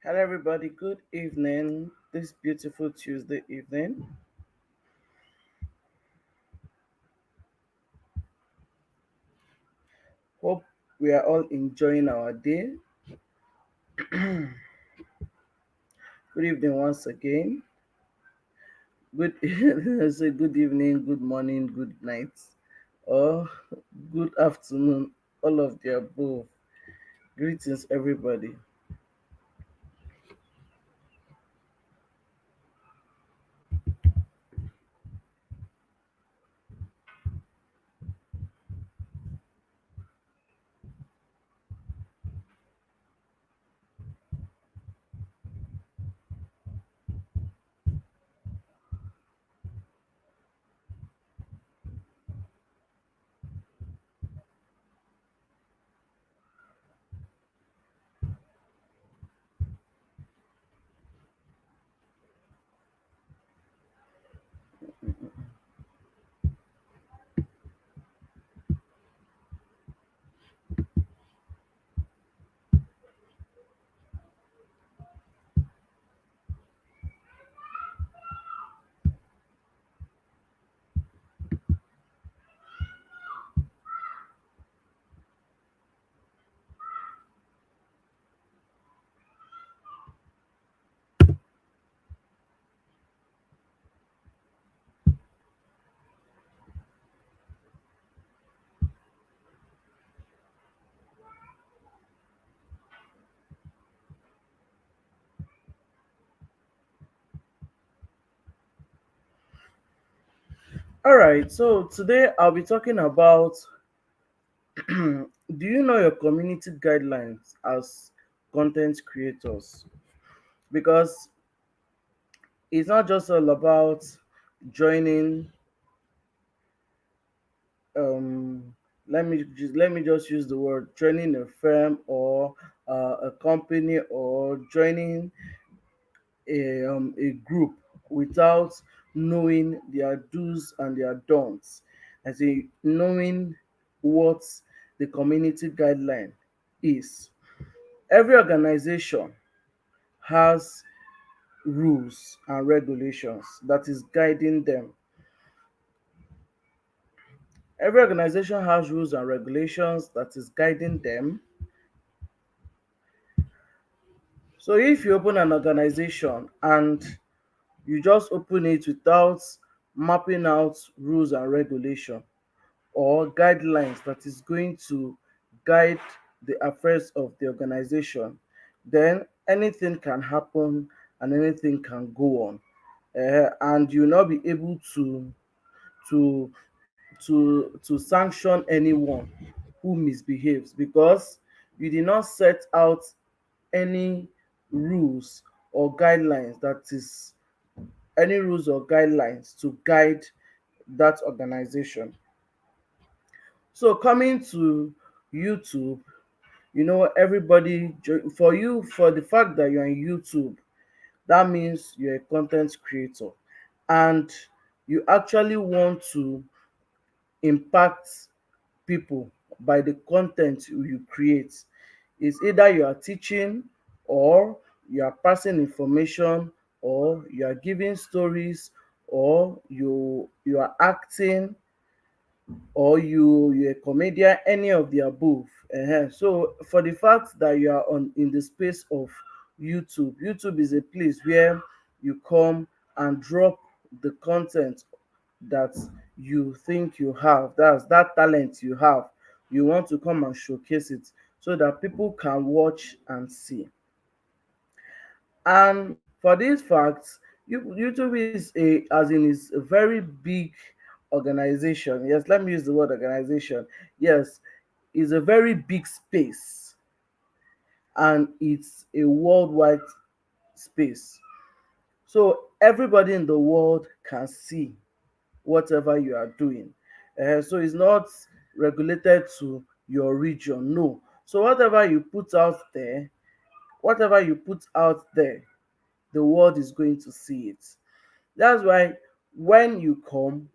Hello, everybody. Good evening. This beautiful Tuesday evening. Hope we are all enjoying our day. Good evening once again. Good, say good evening, good morning, good night, or good afternoon. All of the above. Greetings, everybody. All right. So today I'll be talking about do you know your community guidelines as content creators? Because it's not just all about joining um let me just use the word joining a firm or a company or joining a group without knowing their do's and their don'ts. I say knowing what the community guideline is. Every organization has rules and regulations that is guiding them. Every organization has rules and regulations that is guiding them. So if you open an organization and you just open it without mapping out rules and regulation or guidelines that is going to guide the affairs of the organization, then anything can happen and anything can go on. And you'll not be able to to sanction anyone who misbehaves because you did not set out any rules or guidelines that is any rules or guidelines to guide that organization. So coming to YouTube, for you, for the fact that you're on YouTube, that means you're a content creator and you actually want to impact people by the content you create. It's either you are teaching or you are passing information or you are giving stories or you are acting or you're a comedian, any of the above. So for the fact that you are on in the space of YouTube is a place where you come and drop the content that you think you have. That's that talent you have. You want to come and showcase it so that people can watch and see. And for these facts, YouTube is is a very big organization. Yes, let me use the word organization. Yes, it's a very big space and it's a worldwide space. So everybody in the world can see whatever you are doing. So it's not regulated to your region. No. So whatever you put out there, the world is going to see it. That's why when you come,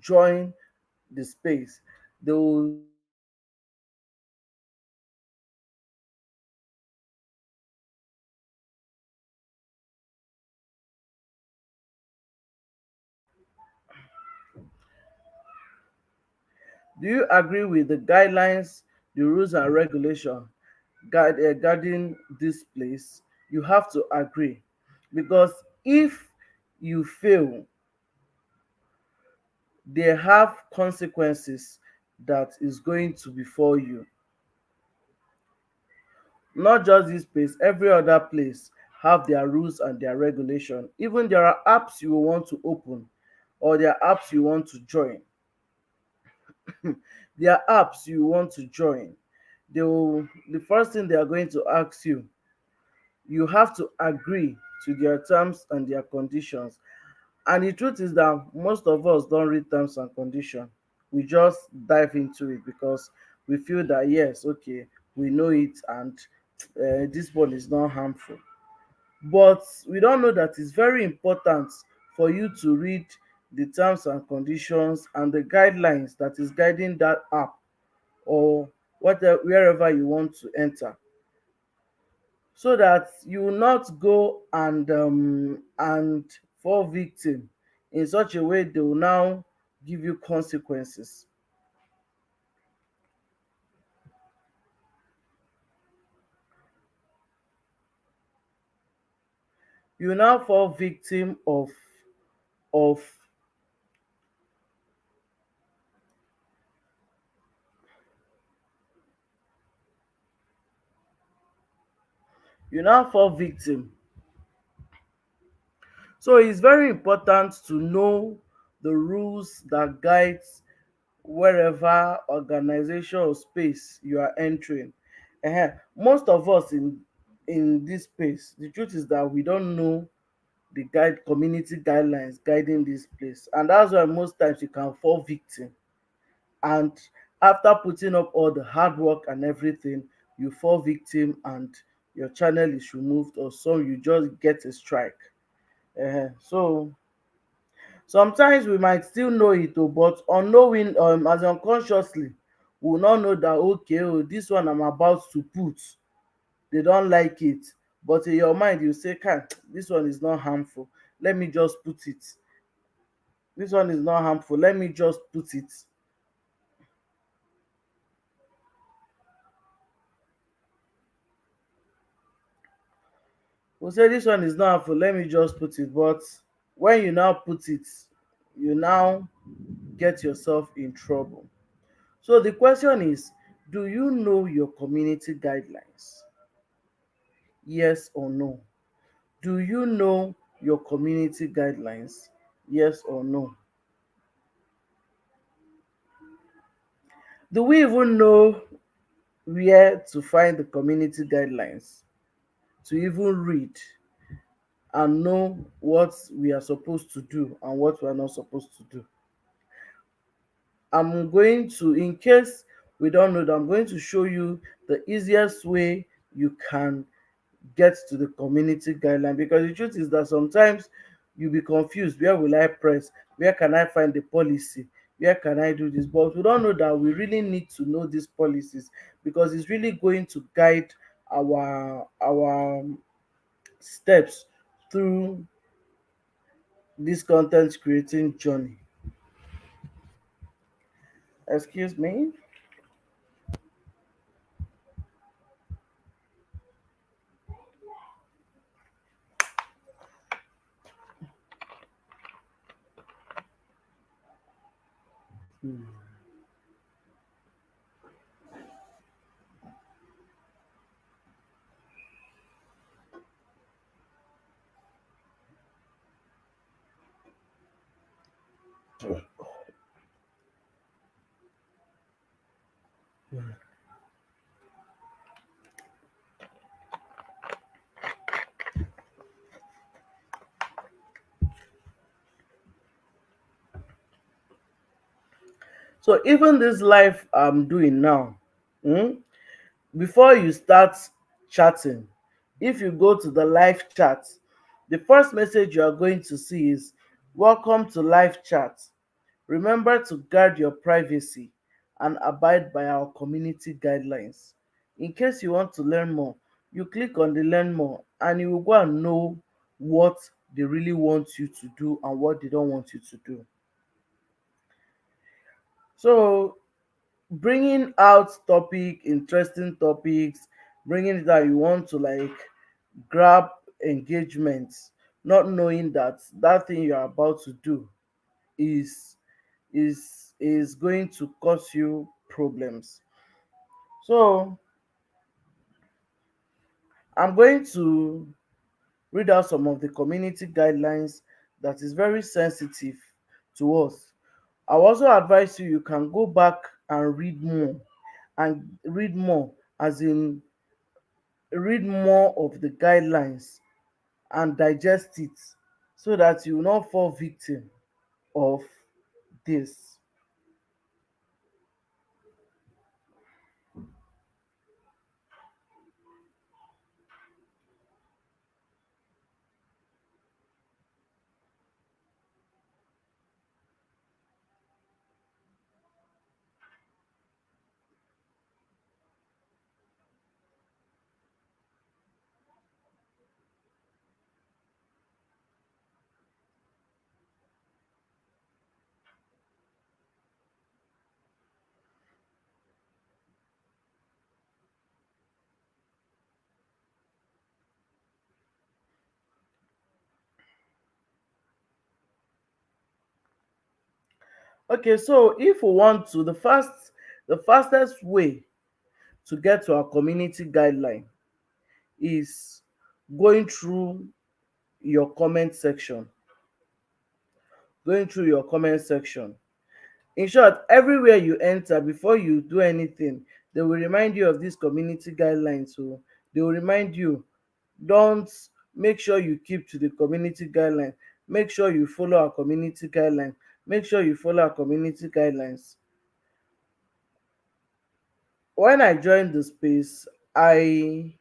join the space, they will Do you agree with the guidelines, the rules and regulation guarding this place? You have to agree, because if you fail, they have consequences that is going to befall you. Not just this place, every other place have their rules and their regulation. Even there are apps you will want to open, or there are apps you want to join. There are apps you want to join. The first thing they are going to ask you, you have to agree to their terms and their conditions. And the truth is that most of us don't read terms and conditions. We just dive into it because we feel that yes, okay, we know it, and this one is not harmful. But we don't know that it's very important for you to read the terms and conditions and the guidelines that is guiding that app, or whatever, wherever you want to enter, so that you will not go and fall victim in such a way they will now give you consequences. You will now fall victim of you now fall victim. So it's very important to know the rules that guides wherever organization or space you are entering. Most of us in this space, the truth is that we don't know the guide community guidelines guiding this place, and that's why most times you can fall victim. And after putting up all the hard work and everything, you fall victim and your channel is removed, or some you just get a strike. So sometimes we might still know it, but unknowing, as unconsciously, we will not know that okay, oh, this one I'm about to put, they don't like it. But in your mind you say, "Kai, this one is not harmful, let me just put it. This one is not harmful, let me just put it." We say this one is not harmful, let me just put it. But when you now put it, you now get yourself in trouble. So the question is, do you know your community guidelines? Yes or no? Do you know your community guidelines? Yes or no? Do we even know where to find the community guidelines, to even read and know what we are supposed to do and what we are not supposed to do? I'm going to, in case we don't know that, I'm going to show you the easiest way you can get to the community guideline, because the truth is that sometimes you be confused, where will I press, where can I find the policy, where can I do this? But we don't know that we really need to know these policies, because it's really going to guide our steps through this content creating journey. Excuse me. So even this life I'm doing now, hmm, before you start chatting, if you go to the live chat, the first message you are going to see is, "Welcome to live chat. Remember to guard your privacy and abide by our community guidelines." In case you want to learn more, you click on the learn more and you will go and know what they really want you to do and what they don't want you to do. So bringing out topic, interesting topics, bringing it that you want to like grab engagement, not knowing that that thing you're about to do is is going to cause you problems. So I'm going to read out some of the community guidelines that is very sensitive to us. I also advise you can go back and read more, as in read more of the guidelines and digest it so that you will not fall victim of this. Okay, so if we want to, the fastest way to get to our community guideline is going through your comment section. Going through your comment section. In short, everywhere you enter, before you do anything, they will remind you of these community guidelines. So they will remind you, don't make sure you keep to the community guideline. Make sure you follow our community guideline. Make sure you follow our community guidelines. When I joined the space, I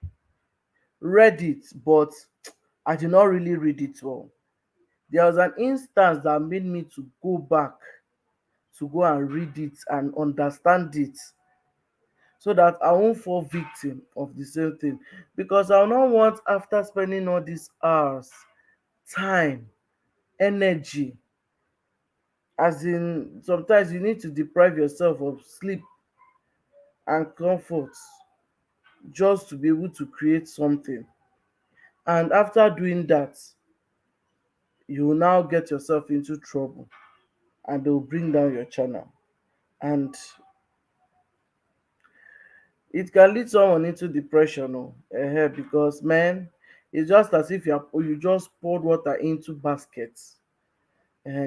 read it, but I did not really read it well. There was an instance that made me to go back to go and read it and understand it so that I won't fall victim of the same thing. Because I will not want, after spending all these hours, time, energy, as in sometimes you need to deprive yourself of sleep and comfort just to be able to create something. And after doing that, you will now get yourself into trouble and they will bring down your channel. And it can lead someone into depression, because man, it's just as if you just poured water into baskets,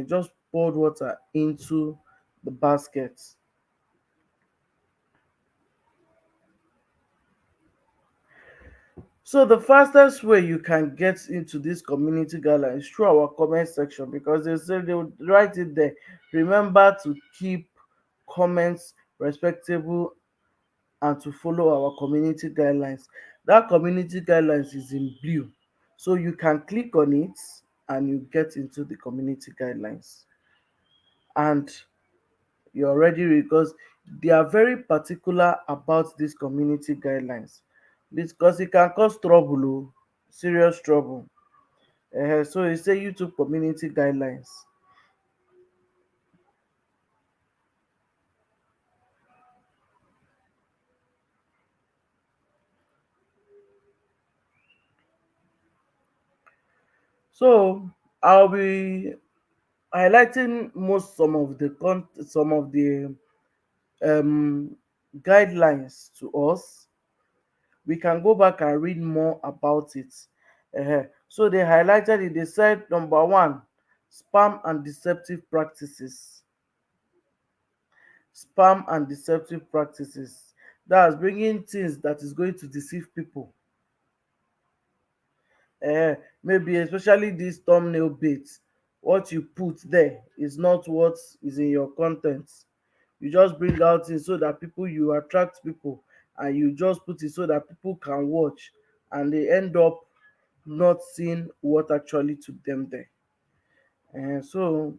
just poured water into the basket. So the fastest way you can get into this community guideline is through our comment section, because they say they would write it there. Remember to keep comments respectable and to follow our community guidelines. That community guidelines is in blue. So you can click on it and you get into the community guidelines. And you're ready, because they are very particular about these community guidelines, because it can cause trouble, serious trouble. So you say YouTube community guidelines. So I'll be highlighting some of the um guidelines to us. We can go back and read more about it. So they highlighted it. They said number one, spam and deceptive practices. Spam and deceptive practices. That's bringing things that is going to deceive people. uh, Maybe especially this thumbnail bait, what you put there is not what is in your content. You just bring out it so that people, you attract people, and you just put it so that people can watch, and they end up not seeing what actually took them there. So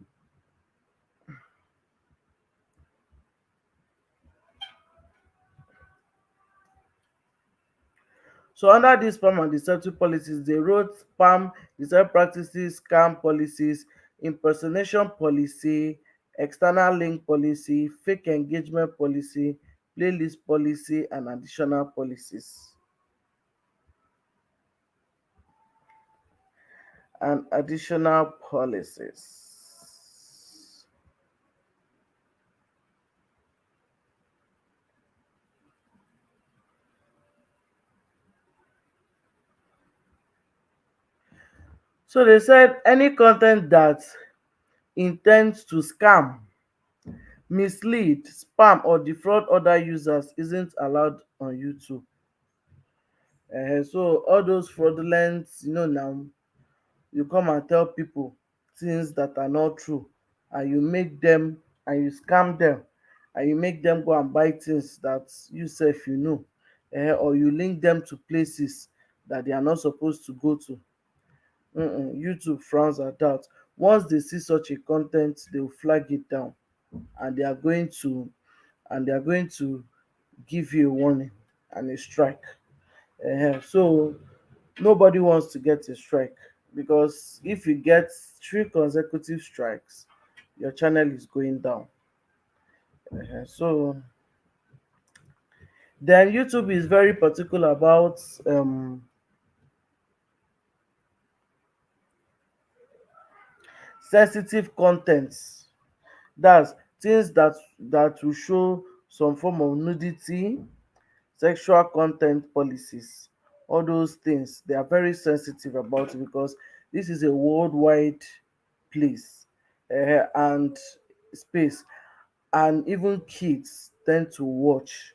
under these spam and deceptive policies, they wrote spam, deceptive practices, scam policies, impersonation policy, external link policy, fake engagement policy, playlist policy, and additional policies. And additional policies. So they said any content that intends to scam, mislead, spam, or defraud other users isn't allowed on YouTube. So all those fraudulent, now you come and tell people things that are not true, and you make them, and you scam them, and you make them go and buy things that you sef or you link them to places that they are not supposed to go to. YouTube frowns at that. Once they see such a content, they will flag it down, and they are going to give you a warning and a strike. So nobody wants to get a strike, because if you get 3 consecutive strikes, your channel is going down. So then YouTube is very particular about sensitive contents. That's things that will show some form of nudity, sexual content policies. All those things, they are very sensitive about it, because this is a worldwide place, and space, and even kids tend to watch.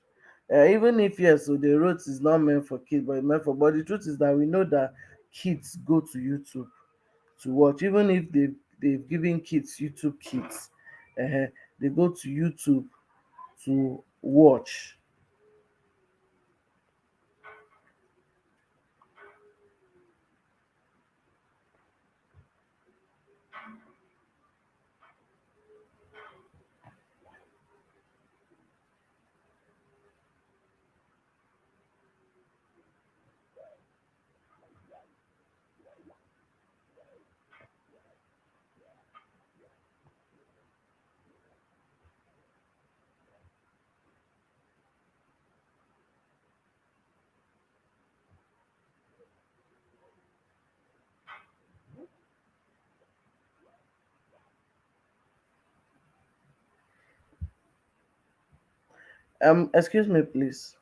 Even if, yes, so the road is not meant for kids, but meant for, but the truth is that we know that kids go to YouTube to watch. Even if they've given kids YouTube Kids, they go to YouTube to watch. Excuse me, please.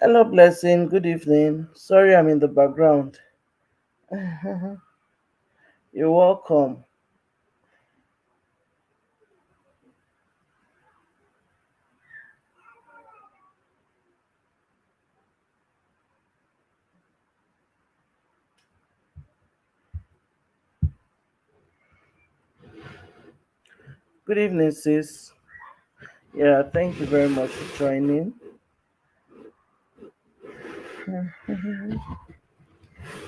Hello, Blessing. Good evening. Sorry, I'm in the background. You're welcome. Good evening, sis. Yeah, thank you very much for joining.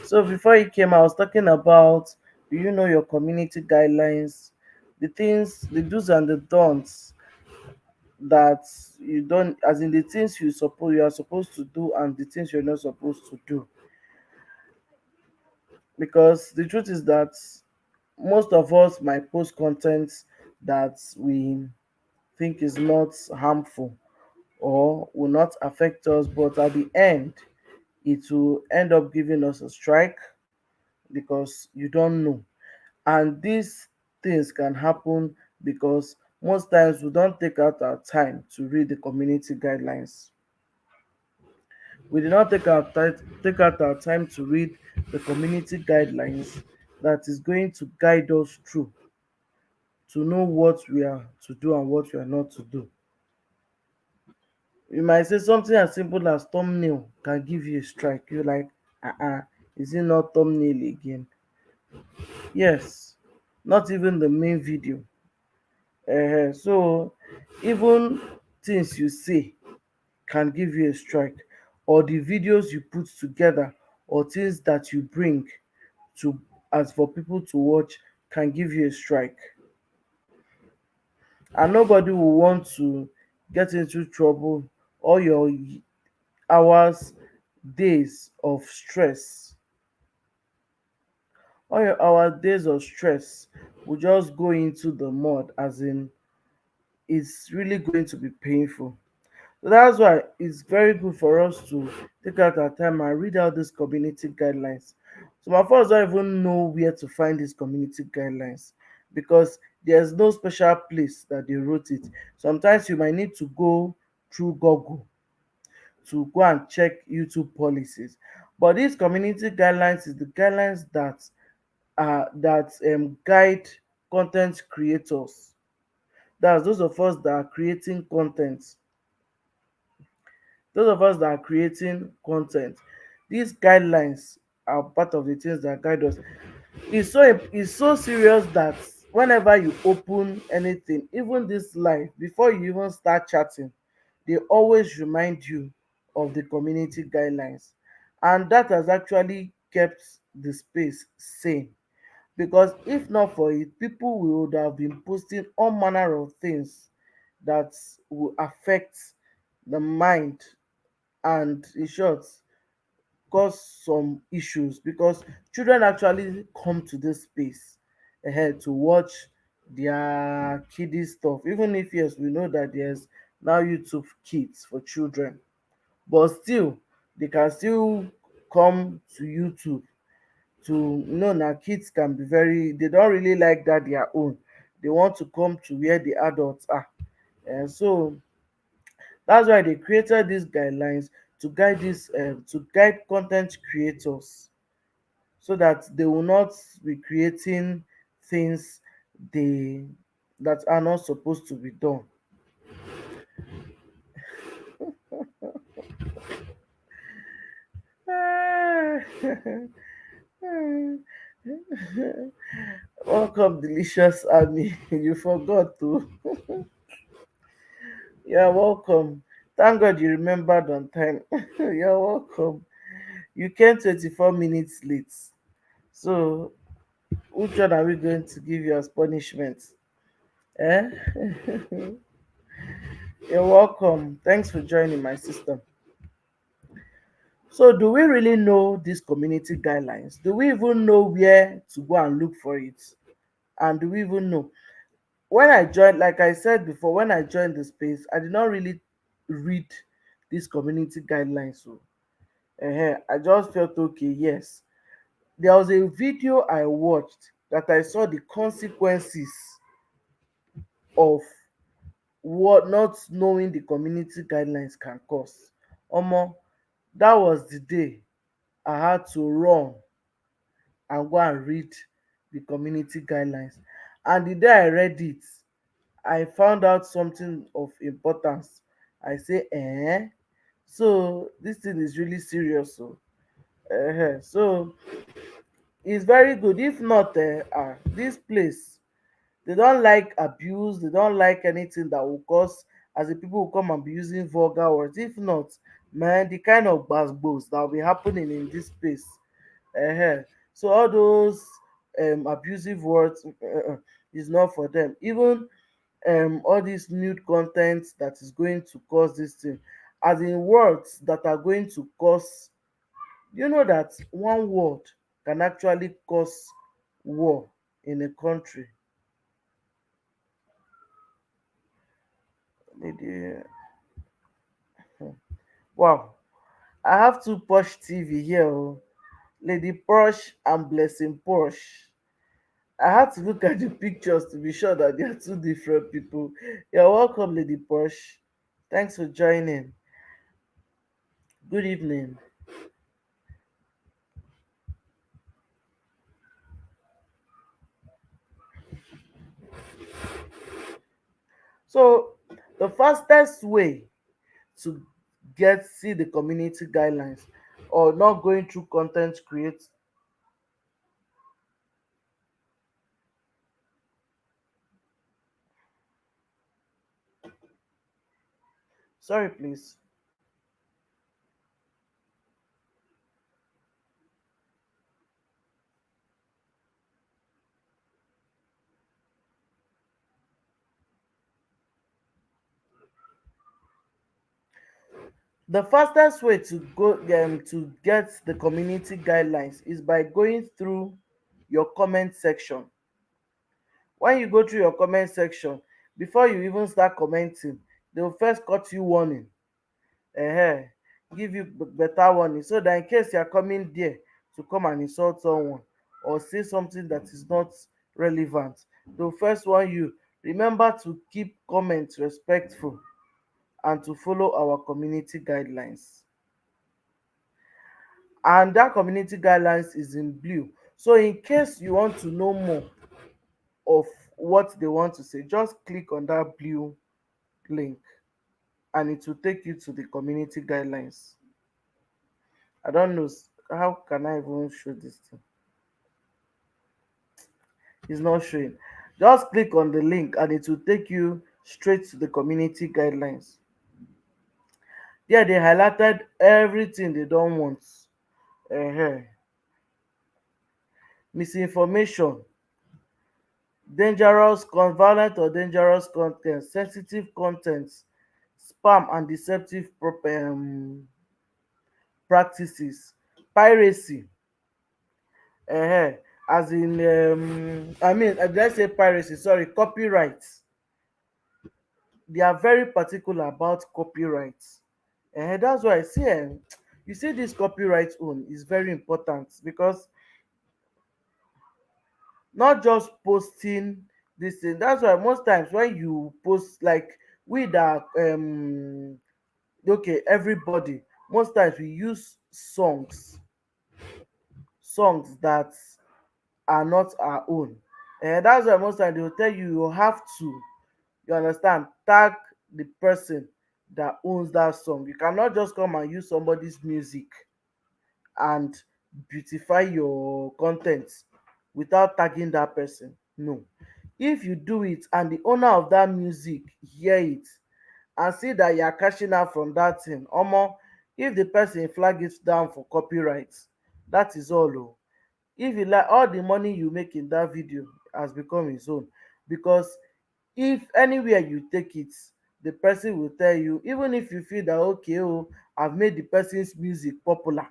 So before you came, I was talking about, do you know your community guidelines, the things, the do's and the don'ts that you don't, as in the things you are supposed to do, and the things you're not supposed to do. because the truth is that most of us might post content that we think is not harmful or will not affect us, but at the end, it will end up giving us a strike because you don't know. And these things can happen because most times we don't take out our time to read the community guidelines. We did not take out our time to read the community guidelines that is going to guide us through to know what we are to do and what we are not to do. You might say something as simple as thumbnail can give you a strike. You're like, is it not thumbnail again? Yes, not even the main video. So even things you say can give you a strike, or the videos you put together, or things that you bring to as for people to watch can give you a strike. And nobody will want to get into trouble all your hours, days of stress. All your hours, days of stress will just go into the mud, as in it's really going to be painful. So that's why it's very good for us to take out our time and read out these community guidelines. Some of us don't even know where to find these community guidelines because there's no special place that they wrote it. Sometimes you might need to go through Google to go and check YouTube policies. But these community guidelines is the guidelines that guide content creators. That's those of us that are creating content. Those of us that are creating content. These guidelines are part of the things that guide us. It's so serious that whenever you open anything, even this live, before you even start chatting, they always remind you of the community guidelines. And that has actually kept the space sane. Because if not for it, people would have been posting all manner of things that will affect the mind and, in short, cause some issues because children actually come to this space ahead to watch their kiddie stuff. Even if, yes, we know that there's now YouTube Kids for children, but still they can still come to YouTube to, now kids can be very, they don't really like that their own. They want to come to where the adults are. And so that's why they created these guidelines to guide content creators so that they will not be creating things they that are not supposed to be done. Welcome, delicious Army. You forgot to. You're welcome. Thank God you remembered on time. You're welcome. You came 24 minutes late. So, which one are we going to give you as punishment? Eh? You're welcome. Thanks for joining my system. So, do we really know these community guidelines? Do we even know where to go and look for it? And do we even know? When I joined, like I said before, when I joined the space, I did not really read these community guidelines. So, I just felt okay, yes. There was a video I watched that I saw the consequences of what not knowing the community guidelines can cause. Omo, that was the day I had to run and go and read the community guidelines. And the day I read it, I found out something of importance. I say, so this thing is really serious. So it's very good. If not, this place, they don't like abuse, they don't like anything that will cause, as the people will come and be using vulgar words. If not, man, the kind of gbas that will be happening in this space. uh So all those abusive words is not for them. Even all these nude content that is going to cause this thing, as in words that are going to cause, you know that one word can actually cause war in a country. Lady, wow, I have two Porsche TV here. Oh. Lady Porsche and Blessing Porsche. I had to look at the pictures to be sure that they are two different people. You're welcome, Lady Porsche. Thanks for joining. Good evening. So, the fastest way to get see the community guidelines or not going through content create, sorry please. The fastest way to go to get the community guidelines is by going through your comment section. When you go through your comment section, before you even start commenting, they will first cut you warning, uh give you better warning, so that in case you are coming there to come and insult someone or say something that is not relevant, they will first warn you. Remember to keep comments respectful and to follow our community guidelines. And that community guidelines is in blue. So in case you want to know more of what they want to say, just click on that blue link and it will take you to the community guidelines. I don't know how can I even show this thing. It's not showing. Just click on the link and it will take you straight to the community guidelines. There they highlighted everything they don't want. uh Misinformation, violent or dangerous content, sensitive content, spam and deceptive practices, piracy, as in I mean, did I say piracy? Sorry, copyright. They are very particular about copyright. That's why I see, you see this copyright own is very important because not just posting this thing. That's why most times when you post, like we that okay, everybody, most times we use songs that are not our own. And that's why most times they will tell you you have to, you understand, tag the person that owns that song. You cannot just come and use somebody's music and beautify your content without tagging that person. No. If you do it and the owner of that music hear it and see that you are cashing out from that thing, omo, if the person flag it down for copyright, that is all. Oh, if you like, all the money you make in that video has become his own. Because if anywhere you take it, the person will tell you, even if you feel that okay, oh, I've made the person's music popular,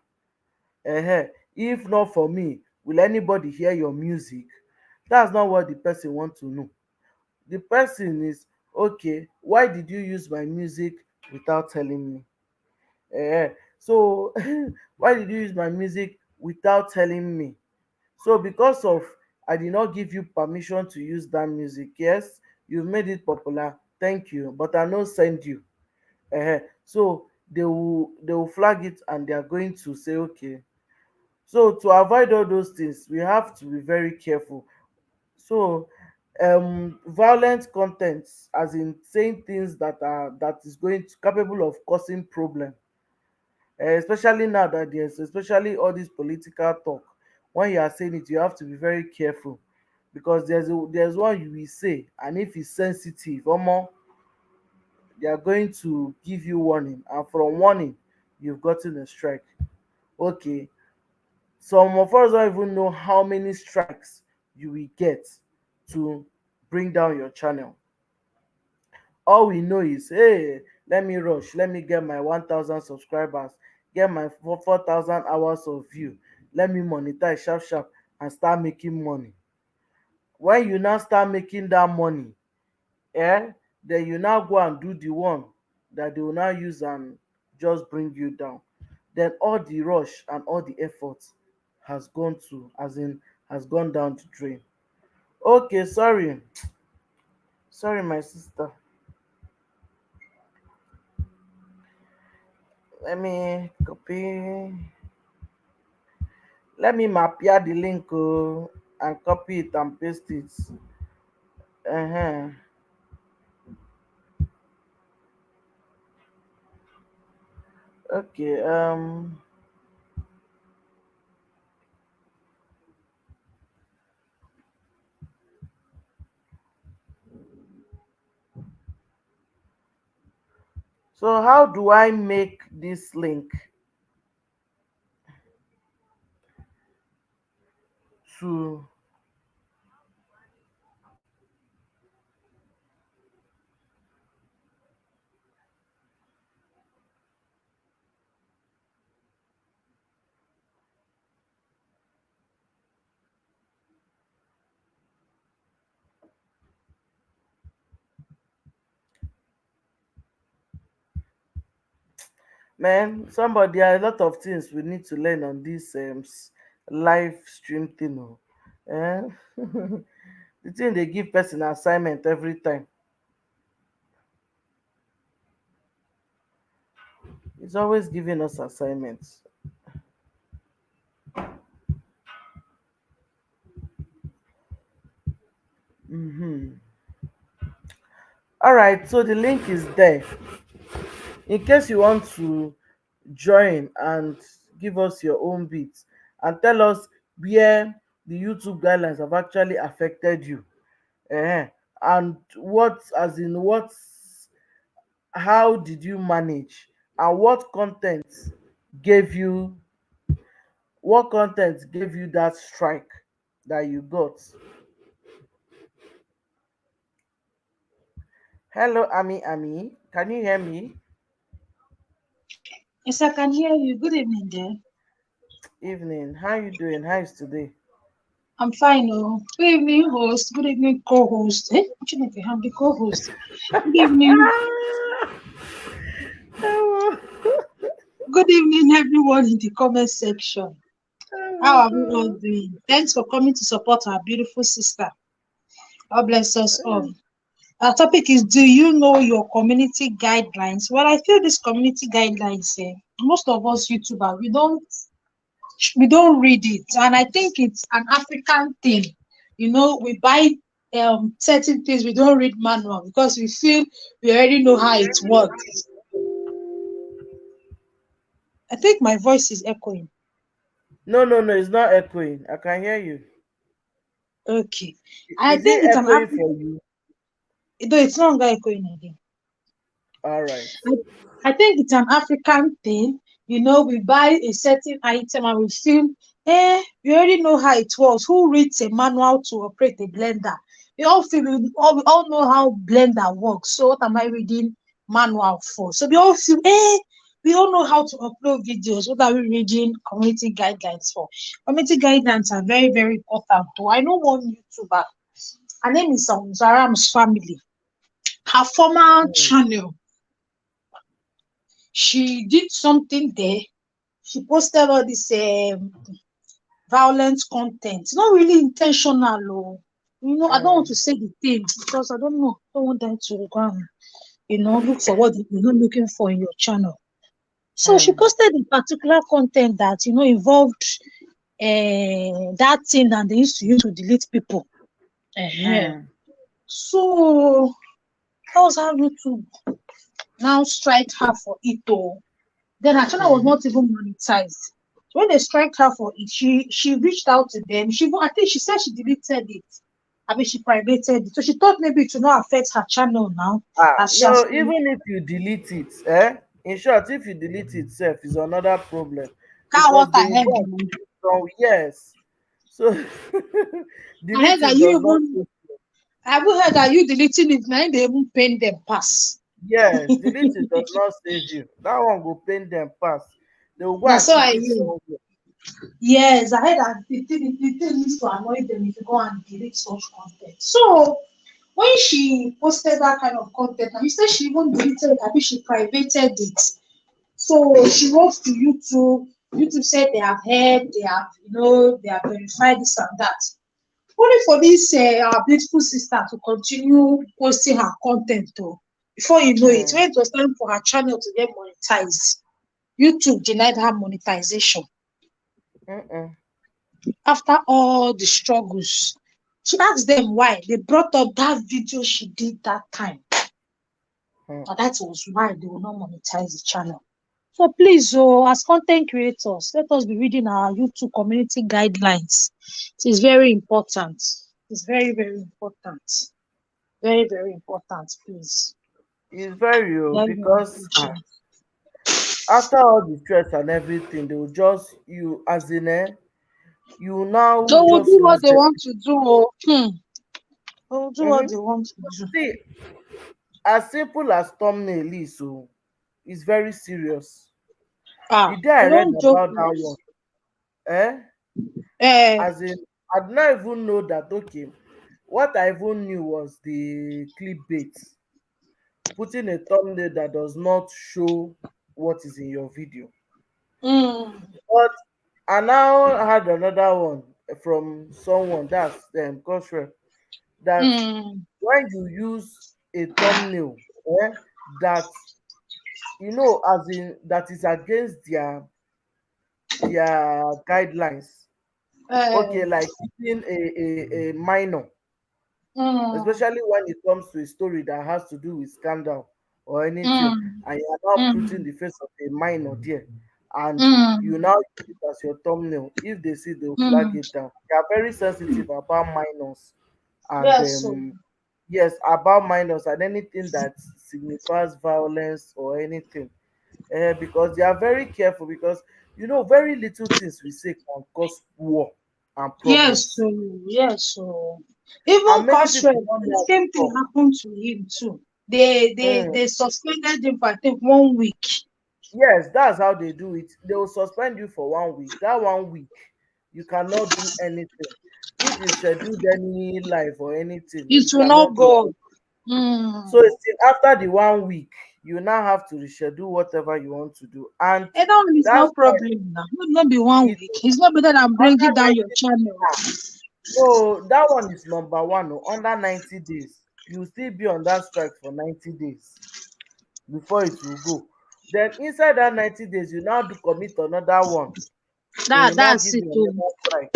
if not for me, will anybody hear your music? That's not what the person want to know. The person is, okay, why did you use my music without telling me? So why did you use my music without telling me? So because of, I did not give you permission to use that music. Yes, you've made it popular, thank you, but I no send you. So they will flag it and they are going to say okay. So to avoid all those things, we have to be very careful. So violent contents, as in saying things that is going to capable of causing problem, especially now that there's especially all this political talk. When you are saying it, you have to be very careful because there's one you will say, and if it's sensitive, omo, they are going to give you warning, and from warning you've gotten a strike. Okay, some of us don't even know how many strikes you will get to bring down your channel. All we know is, hey, let me rush, let me get my 1,000 subscribers, get my 4,000 hours of view, let me monetize sharp sharp and start making money. When you now start making that money, eh, then you now go and do the one that they will now use and just bring you down. Then all the rush and all the effort has gone to, as in, has gone down the drain. Okay, sorry. Sorry, my sister. Let me copy. Let me map here the link, and copy it and paste it. Uh-huh. Okay. So how do I make this link to? Man, somebody, there are a lot of things we need to learn on this live stream thing. Oh. Eh? The thing they give person assignment every time. It's always giving us assignments. Mm-hmm. All right, so the link is there. In case you want to join and give us your own bits and tell us where the YouTube guidelines have actually affected you. And what, as in, how did you manage, and gave you what content gave you that strike that you got. Hello, Ami, can you hear me? Yes, I can hear you. Good evening, there. Evening, how you doing? How is today? I'm fine. Oh, good evening, host. Good evening, co-host. Chineke, I'm the co-host. Good evening. Oh, Good evening, everyone in the comment section. How are we all doing? Thanks for coming to support our beautiful sister. God bless us all. Our topic is: do you know your community guidelines? Well, I feel this community guidelines. Most of us YouTuber, we don't read it, and I think it's an African thing. We buy certain things, we don't read manual because we feel we already know how it works. I think my voice is echoing. no, no, no, it's not echoing. I can hear you. Okay, I Is it think it's an echoing African. for you? Though it's not echoing again. All right. I think it's an African thing. We buy a certain item and we feel, we already know how it works. Who reads a manual to operate a blender? We all know how blender works. So what am I reading manual for? So we all feel, we all know how to upload videos. What are we reading community guidelines for? Community guidelines are very, very important. Too. I know one YouTuber. Her name is Zaram's Family. Her former Mm. channel, she did something there. She posted all this violent content. Not really intentional, oh. I don't want Mm. to say the thing because I don't know. I don't want them to go and, look for what you're not looking for in your channel. So she Mm. posted a particular content that, involved that thing that they used to use to delete people. uh Mm. So that was how YouTube now strike her for it. Oh. Then her channel was Mm. not even monetized. So when they strike her for it, she reached out to them. I think she said she deleted it. I mean, she privated it. So she thought maybe it would not affect her channel now, as she has No, even if you delete it, in short, if you delete it itself is another problem, how what because I they will heard. go and Oh. keep it from years. So I heard that deleting you does not even save. I even heard that you deleting it now they even paying them pass. Yes, deleting does not save you. That one will pain them pass. They will go Now and so I keep it hear. somewhere. Yes, I heard that the thing needs to annoy them if you go and delete such content. So when she posted that kind of content, and instead she even deleted it, I mean she privated it. So she wrote to YouTube. YouTube said they have heard, they have, they have verified this and that. Only for this our beautiful sister to continue posting her content though. Before you know it, Hmm. when it was time for her channel to get monetized, YouTube denied her monetization Mm-mm. after all the struggles. She asked them why. They brought up that video she did that time. Hmm. And that was why they will not monetize the channel. So please, oh, as content creators, let us be reading our YouTube community guidelines. It is very important. It's very, very important. Very, very important, please. It's very real Very, very because important. after all the stress and everything, they will just you as in you will They now will just do what lose they them. want to do. Oh. They will do what Mm-hmm. they want to do. See, as simple as thumbnail is, so it's very serious. The Ah, day I they read don't joke about that with. one, eh, Eh, as in I did not even know that. Okay, what I even knew was the clickbait, putting a thumbnail that does not show what is in your video. mm, But I now had another one from someone that's Goshre, that mm, when you use a thumbnail that as in that is against their guidelines, okay, eh, like using a minor, mm, especially when it comes to a story that has to do with scandal or anything, mm, and you are now putting mm, the face of a minor there, and you mm, now use it as your thumbnail. If they see, they'll flag mm. it down. They are very sensitive about minors, and Yes, so yes, about minors and anything that signifies violence or anything, because they are very careful, because very little things we say can cause war and yes, problems, so yes, so even and many Cosred, people don't the know how to same thing talk. happened to him too. They suspended him for I think 1 week. Yes, that's how they do it. They will suspend you for 1 week. That 1 week, you cannot do anything. If you scheduled any live or anything, It you will not cannot do go. anything. So Mm. it's still after the 1 week, you now have to reschedule whatever you want to do. And And that one is no that's why problem now. It will not be one it week. It's not better than bringing under down your 90 channel. no, that one is number one. Oh, under 90 days, you will still be on that strike for 90 days before it will go. Then inside that 90 days, you now do commit another one. They will now That's give it. you Oh. another strike,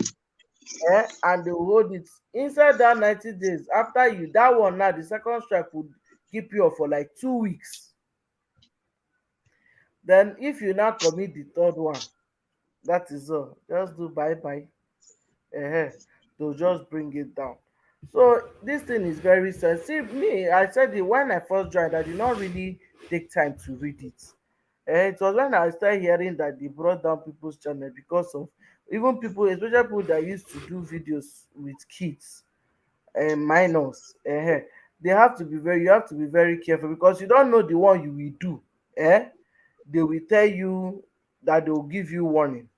and they will hold it inside that 90 days. After you that one now, the second strike would keep you off for like 2 weeks. Then if you now commit the third one, that is all. Just do bye bye. They'll just bring it down. So this thing is very sensitive. Me, I said it when I first joined, I did not really take time to read it. It was when I started hearing that they brought down people's channel because of even people, especially people that used to do videos with kids and minors. They have to be very you have to be very careful, because you don't know the one you will do. They will tell you that they will give you warning.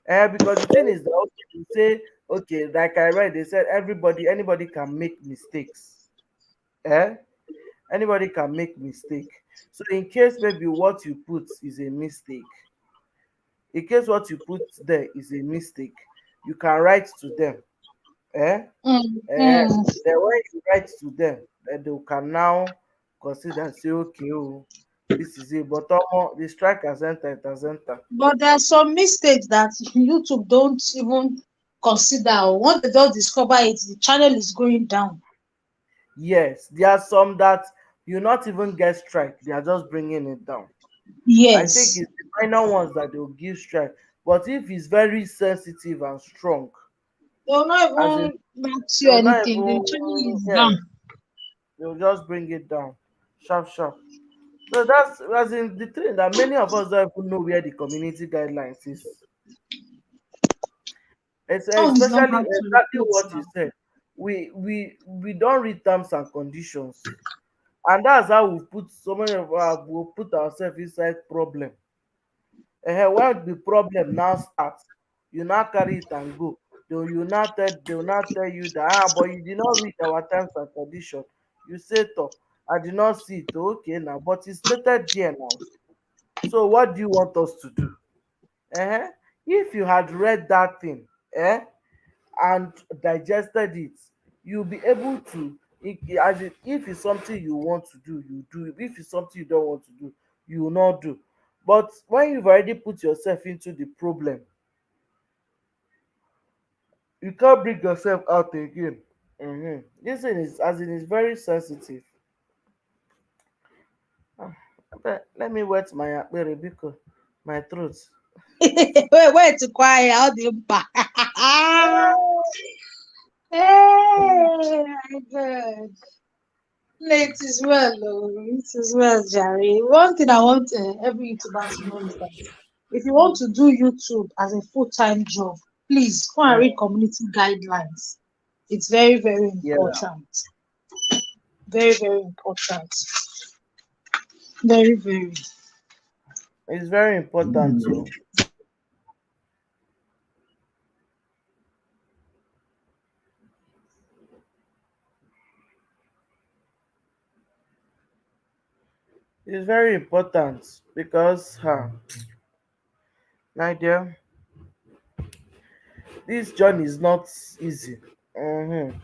Because the thing is that, okay, you say, okay, like I read, they said anybody can make mistakes. Eh? Anybody can make mistake. So in case maybe what you put is a mistake, in case what you put there is a mistake, you can write to them. Eh? Mm, Eh? mm. Then when you write to them, then they can now consider and say, okay, oh, this is it. But the strike has entered, it has entered. But there are some mistakes that YouTube don't even consider. Once they just discover it, the channel is going down. Yes, there are some that you not even get strike, they are just bringing it down. I think Yes. it's the minor ones that they'll give strike. But if it's very sensitive and strong, They will not as in even ask you they'll not anything. The channel even, is down. yes, they'll just bring it down. Sharp, sharp. So that's as in the thing that many of us don't even know where the community guidelines is. It's That one is not especially hard to exactly report what you now. said. We don't read terms and conditions. And that's how we put so many of our we put ourselves inside problem. When the problem now starts, you now carry it and go. They will now tell you that, but you did not read our terms and condition. You say, to, I did not see it. Okay now, but it's stated there now. So what do you want us to do? If you had read that thing, and digested it, you'll be able to, as if it's something you want to do, you do. If it's something you don't want to do, you will not do. But when you've already put yourself into the problem, you can't bring yourself out again. This thing is, as in, is very sensitive. Ah, let me wet my akpere because my throat. Wait to quiet. How do you back? Hey, my God. No, it is well, oh, it is well, Jerry. One thing I want every YouTuber to know is that if you want to do YouTube as a full-time job, please go and read Mm, community guidelines. It's very, very yeah, important. Very, very important. Very, very. it's very important too. It's very important because, my dear, this journey is not easy. Then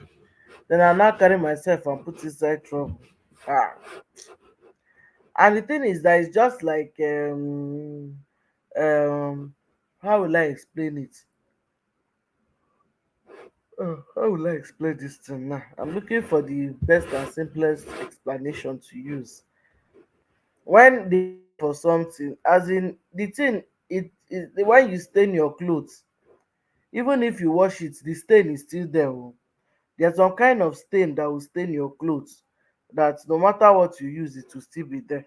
I now carry myself and put inside trouble. Ah. And the thing is that it's just like, um how will I explain it? How will I explain this thing now? I'm looking for the best and simplest explanation to use. When they use for something, as in the thing, it when you stain your clothes, even if you wash it, the stain is still there. Oh. There's some kind of stain that will stain your clothes, that no matter what you use, it will still be there.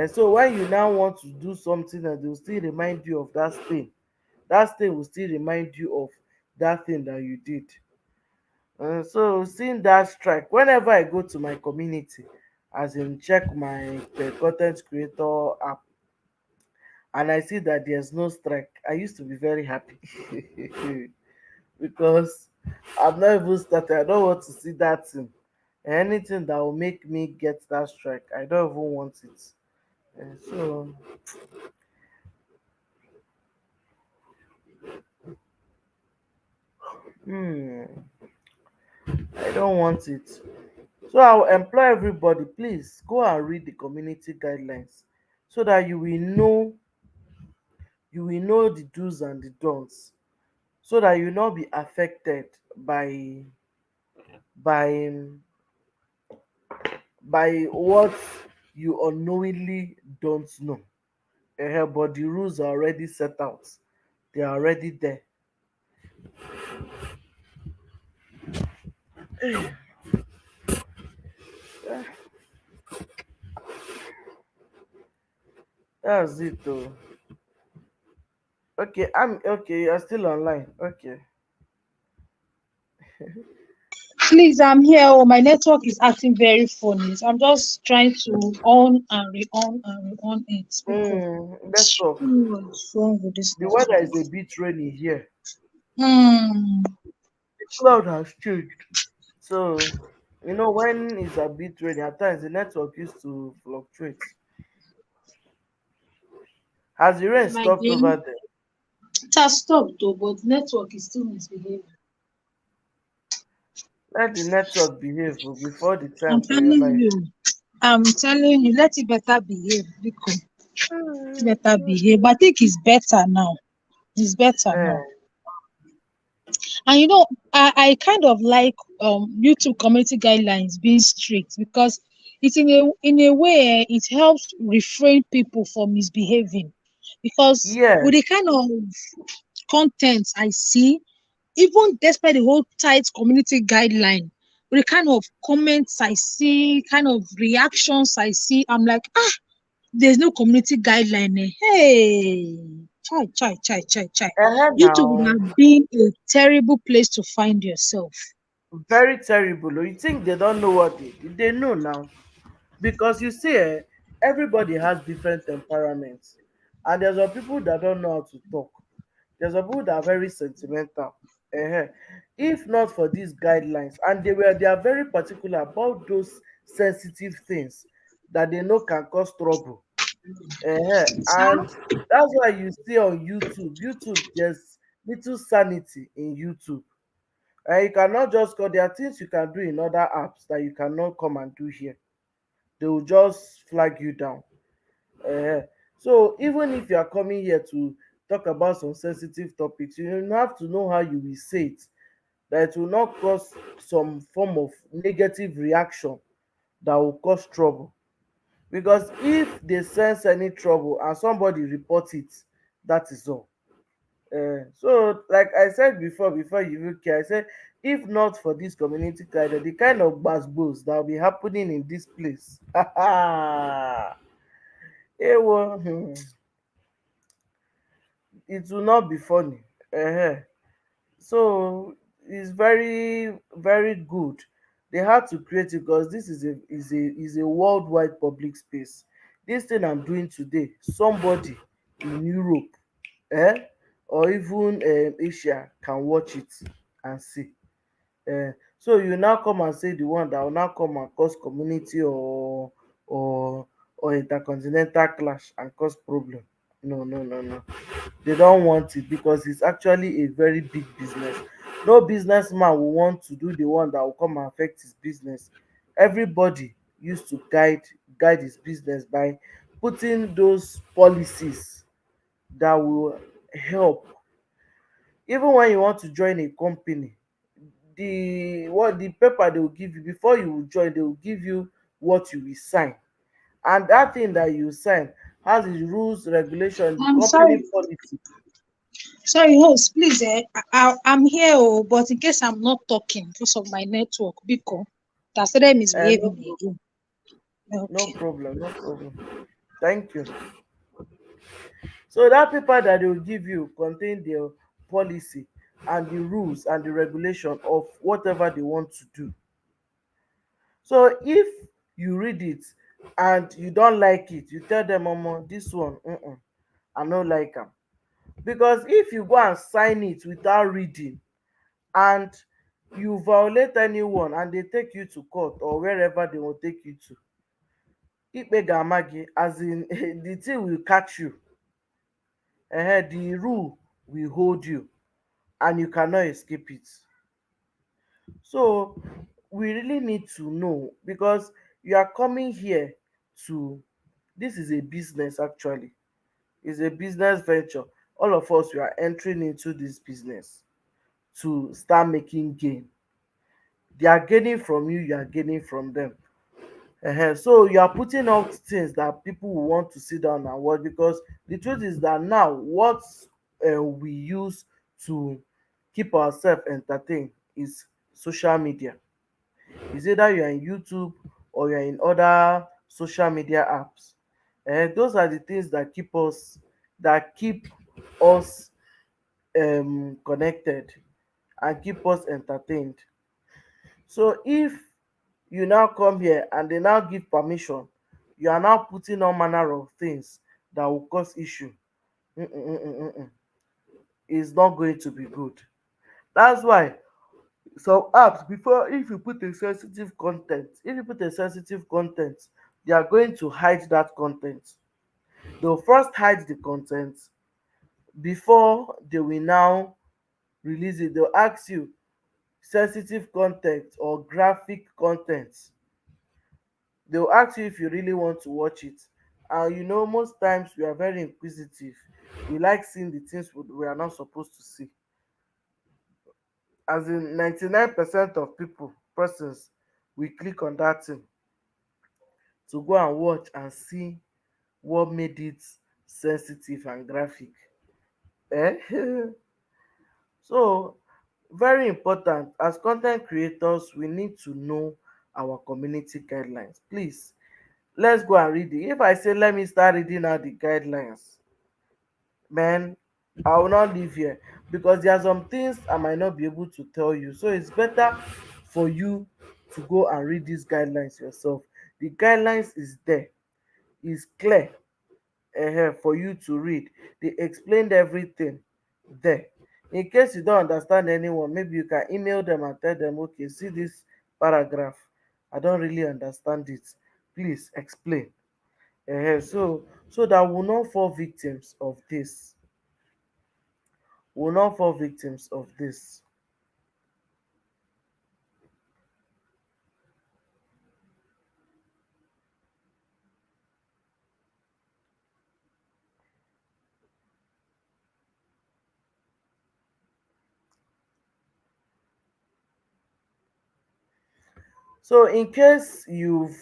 So when you now want to do something, and they will still remind you of that stain, that stain will still remind you of that thing that you did. So seeing that strike, whenever I go to my community, as in check my content creator app, and I see that there's no strike, I used to be very happy. Because I've not even started. I don't want to see that thing. Anything that will make me get that strike, I don't even want it. So, I don't want it. So I'll employ everybody, please go and read the community guidelines, so that you will know the do's and the don'ts, so that you will not be affected by by what you unknowingly don't know. But the rules are already set out. They are already there. That's it though. Okay, I'm okay. You're still online. Okay. Please, I'm here. Oh, my network is acting very funny. So I'm just trying to on and re-on and re-on it. Because Network. what's wrong with this The weather network? is a bit rainy here. Hmm. The cloud has changed. So, when it's a bit rainy, at times the network used to fluctuate. Has the rain My stopped dear, over there? it has stopped though, but network is still misbehaving. Let the network behave before the I'm time for your telling life. you. I'm telling you, let it better behave. Because better behave. But I think it's better now. It's better Eh, now. And I kind of like YouTube community guidelines being strict because it's in a way it helps refrain people from misbehaving. Because yes. with the kind of content I see, even despite the whole tight community guideline, with the kind of comments I see, kind of reactions I see, I'm like, there's no community guideline. Hey, chai, chai, chai, chai, chai. YouTube would Now, have been a terrible place to find yourself. very terrible. Oh. You think they don't know what they did? They know now. Because you see, everybody has different temperaments. And there's some people that don't know how to talk. There's some people that are very sentimental. uh If not for these guidelines, and they are very particular about those sensitive things that they know can cause trouble. And Sir? that's why you see on YouTube, there's little sanity in YouTube. And you cannot just call, there are things you can do in other apps that you cannot come and do here. They will just flag you down. uh so even if you are coming here to talk about some sensitive topics, you have to know how you will say it, that it will not cause some form of negative reaction that will cause trouble. Because if they sense any trouble and somebody report it, that is all. So like I said before you even care, I said if not for this community guide, the kind of gbasgbos that will be happening in this place, ewo, it will not be funny. So it's very very good. They had to create it because this is a worldwide public space. This thing I'm doing today, somebody in Europe, eh, or even Asia can watch it and see. So you now come and say the one that will now come and cause community or or intercontinental clash and cause problem. No, no, no, no. They don't want it because it's actually a very big business. No businessman will want to do the one that will come and affect his business. Everybody used to guide his business by putting those policies that will help. Even when you want to join a company, the paper they will give you before you will join, they will give you what you will sign. And that thing that you sign has its rules, regulation, the I'm company sorry. policy. Sorry, host, please. I'm here, oh, but in case I'm not talking because of my network, because that started No misbehaving problem. again. No Okay. problem, no problem. Thank you. So that paper that they will give you contain the policy and the rules and the regulation of whatever they want to do. So if you read it and you don't like it, you tell them, Omo, this one, I no like am. Because if you go and sign it without reading and you violate anyone and they take you to court or wherever they will take you to, ikpe ga-ama gị, as in the thing will catch you. The rule will hold you and you cannot escape it. So we really need to know, because you are coming here to, this is a business actually. It's a business venture. All of us, we are entering into this business to start making gain. They are gaining from you, you are gaining from them. So you are putting out things that people will want to sit down and watch, because the truth is that now what we use to keep ourselves entertained is social media. Is either you're in YouTube or you're in other social media apps. Those are the things that keep us connected and keep us entertained. So if you now come here and they now give permission, you are now putting all manner of things that will cause issue. Mm-mm. It's not going to be good. That's why some apps, before, if you put a sensitive content, they are going to hide that content. They'll first hide the content before they will now release it. They'll ask you sensitive content or graphic content. They'll ask you if you really want to watch it. And most times we are very inquisitive. We like seeing the things we are not supposed to see. As in 99% of persons, we click on that thing to go and watch and see what made it sensitive and graphic. Eh? So very important, as content creators we need to know our community guidelines. Please, let's go and read it. If I say let me start reading out the guidelines, man, I will not live here, because there are some things I might not be able to tell you. So it's better for you to go and read these guidelines yourself. The guidelines is there, is clear, for you to read. They explained everything. there. In case you don't understand anyone, maybe you can email them and tell them, okay, see this paragraph, I don't really understand it, please explain. So that we will not fall victims of this, will not fall victims of this. So in case you've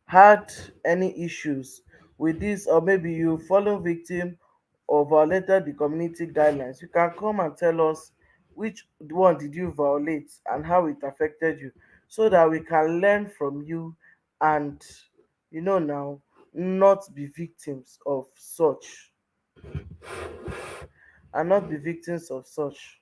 had any issues with this, or maybe you fallen victim or violated the community guidelines, you can come and tell us which one did you violate and how it affected you, so that we can learn from you and, now, not be victims of such, and not be victims of such.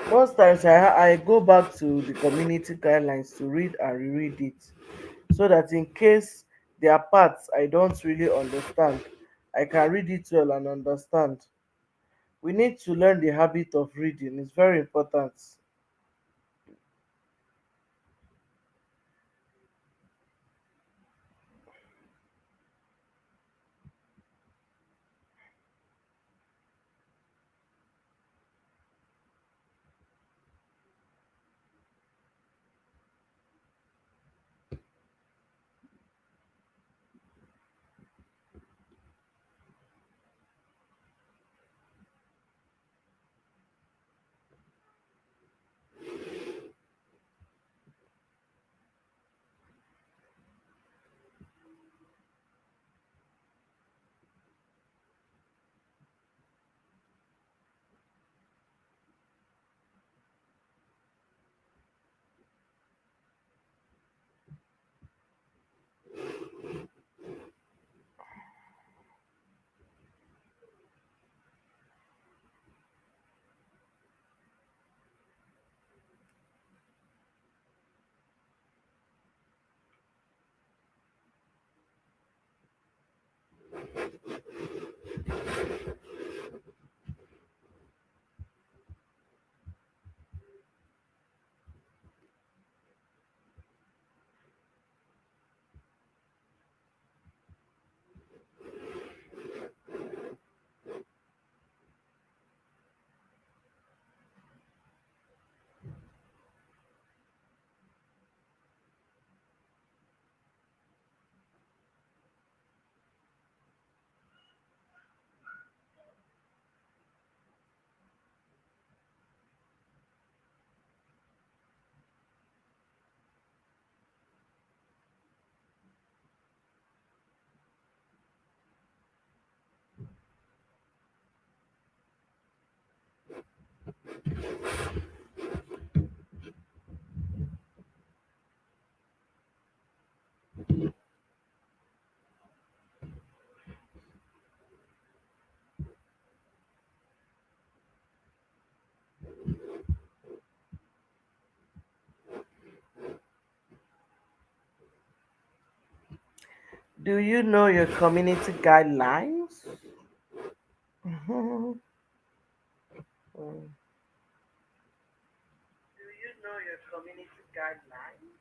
Most times I go back to the community guidelines to read and reread it, so that in case there are parts I don't really understand, I can read it well and understand. We need to learn the habit of reading, it's very important. Do you know your community guidelines? Do you know your community guidelines?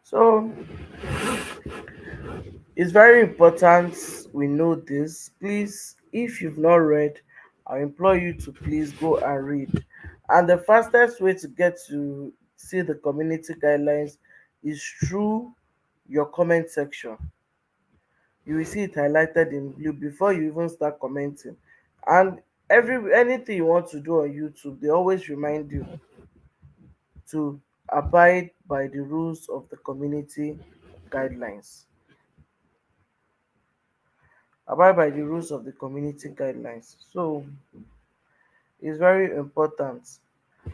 So it's very important we know this. Please, if you've not read, I implore you to please go and read. And the fastest way to get to see the community guidelines is through your comment section. You will see it highlighted in blue before you even start commenting. And anything you want to do on YouTube, they always remind you to abide by the rules of the community guidelines. Abide by the rules of the community guidelines. So it's very important.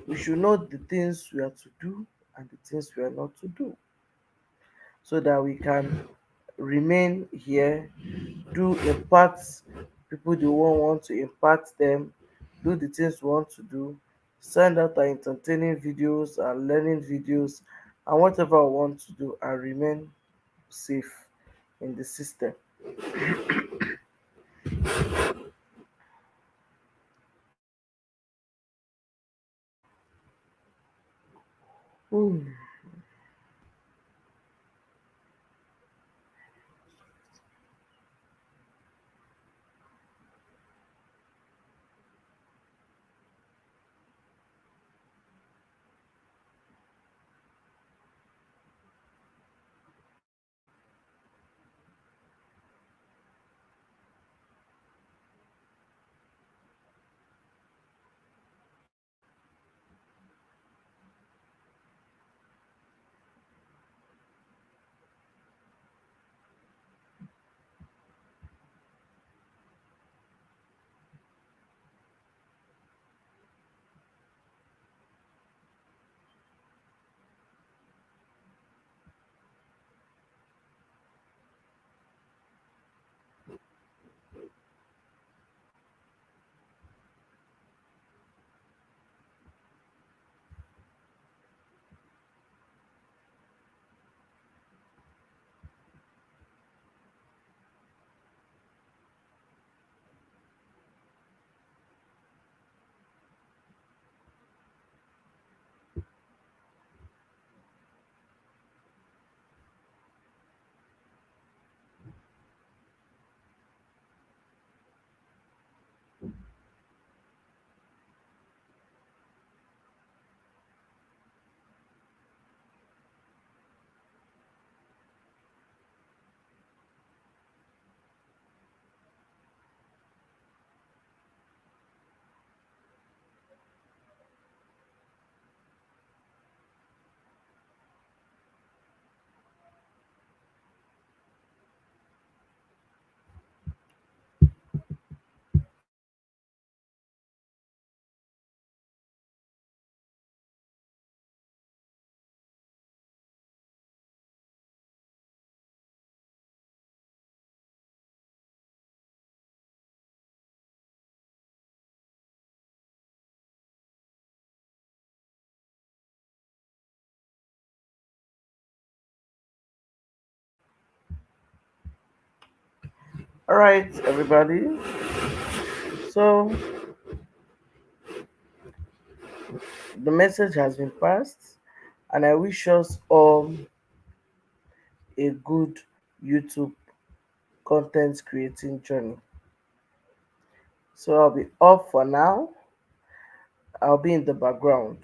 We should know the things we are to do and the things we are not to do so that we can remain here, do impact people the one want to impact them, do the things we want to do, send out our entertaining videos and learning videos and whatever we want to do and remain safe in the system. Hmm. All right, everybody. So the message has been passed, and I wish us all a good YouTube content creating journey. So I'll be off for now. I'll be in the background.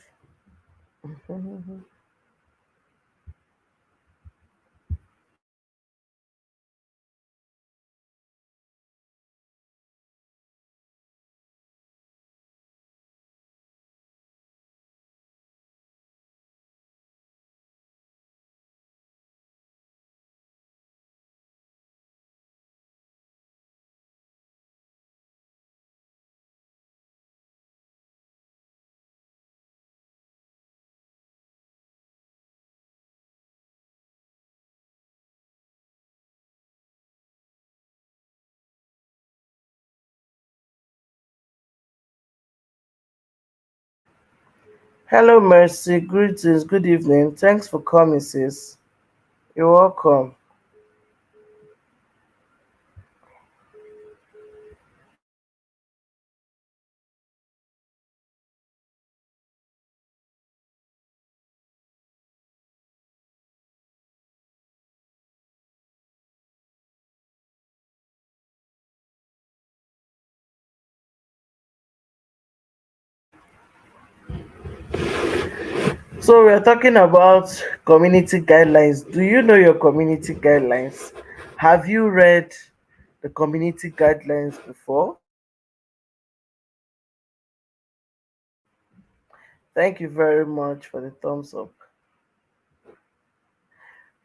Hello, Mercy. Greetings. Good evening. Thanks for coming, sis. You're welcome. So we're talking about community guidelines. Do you know your community guidelines? Have you read the community guidelines before? Thank you very much for the thumbs up.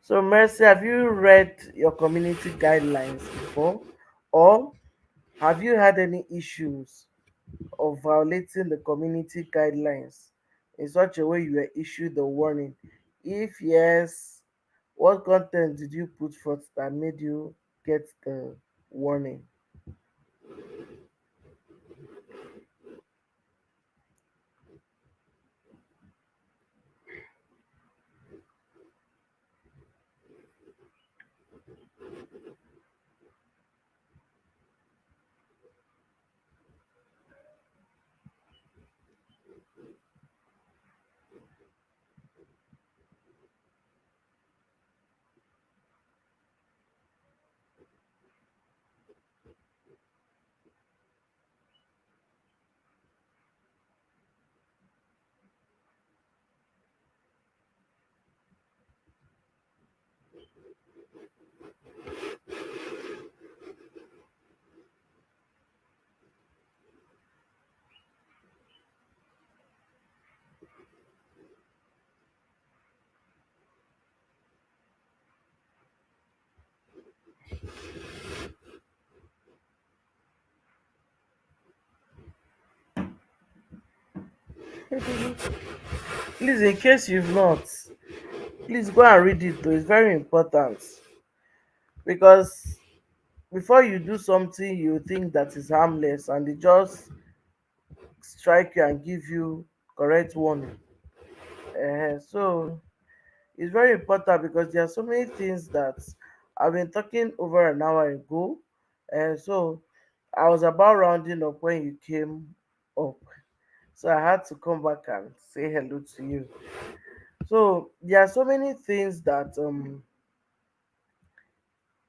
So Mercy, have you read your community guidelines before? Or have you had any issues of violating the community guidelines in such a way you were issued the warning? If yes, what content did you put forth that made you get the warning? Please, in case you've not, please go and read it though. It's very important because before you do something you think that is harmless and they just strike you and give you correct warning. So it's very important because there are so many things that I've been talking over an hour ago. So I was about rounding up when you came up. So I had to come back and say hello to you. So there are so many things that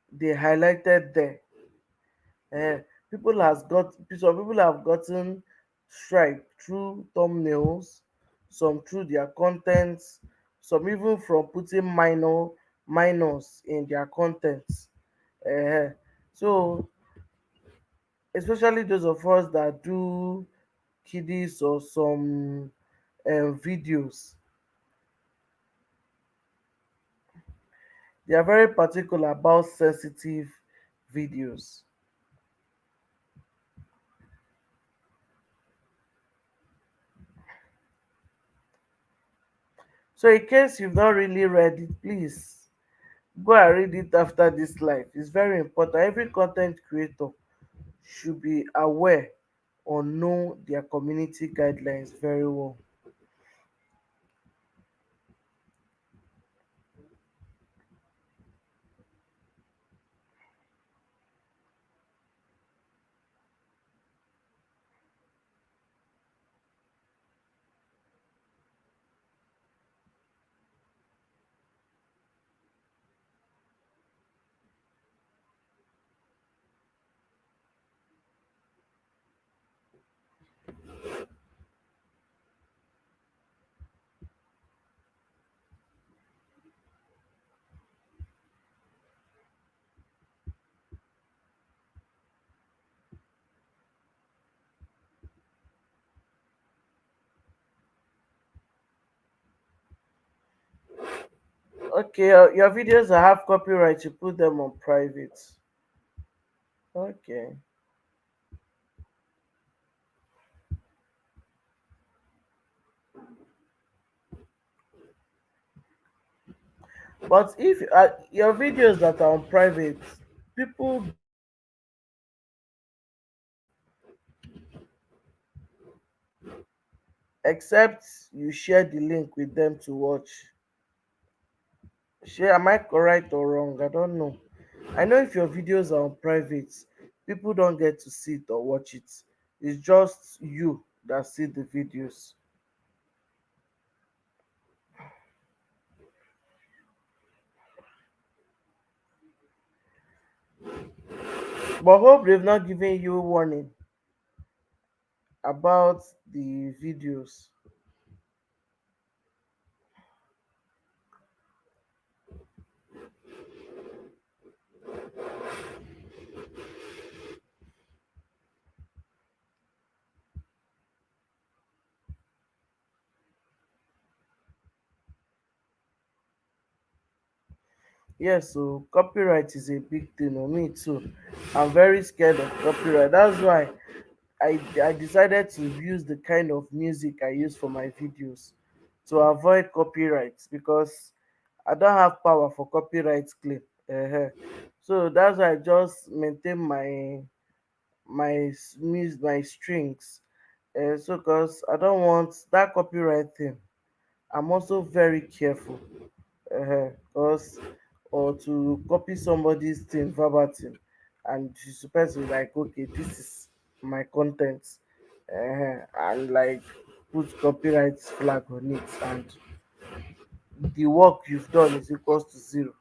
they highlighted there. Uh, People has got some people have gotten strike through thumbnails, some through their contents, some even from putting minors in their contents. Uh, so especially those of us that do kiddies or some videos, they are very particular about sensitive videos. So in case you've not really read it, please go and read it after this live. It's very important. Every content creator should be aware or know their community guidelines very well. Okay, your videos that have copyright, you put them on private. Okay. But if your videos that are on private, people, except you share the link with them to watch. Share, am I correct or wrong? I don't know. I know if your videos are on private, people don't get to see it or watch it. It's just you that see the videos. But hope they've not given you warning about the videos. Yes, so copyright is a big thing on me too. I'm very scared of copyright. That's why I decided to use the kind of music I use for my videos to avoid copyrights, because I don't have power for copyright claim. So that's why I just maintain my strings. So because I don't want that copyright thing. I'm also very careful, because or to copy somebody's thing verbatim, and you supposed to like, okay, this is my content, and like put copyright flag on it, and the work you've done is equals to zero.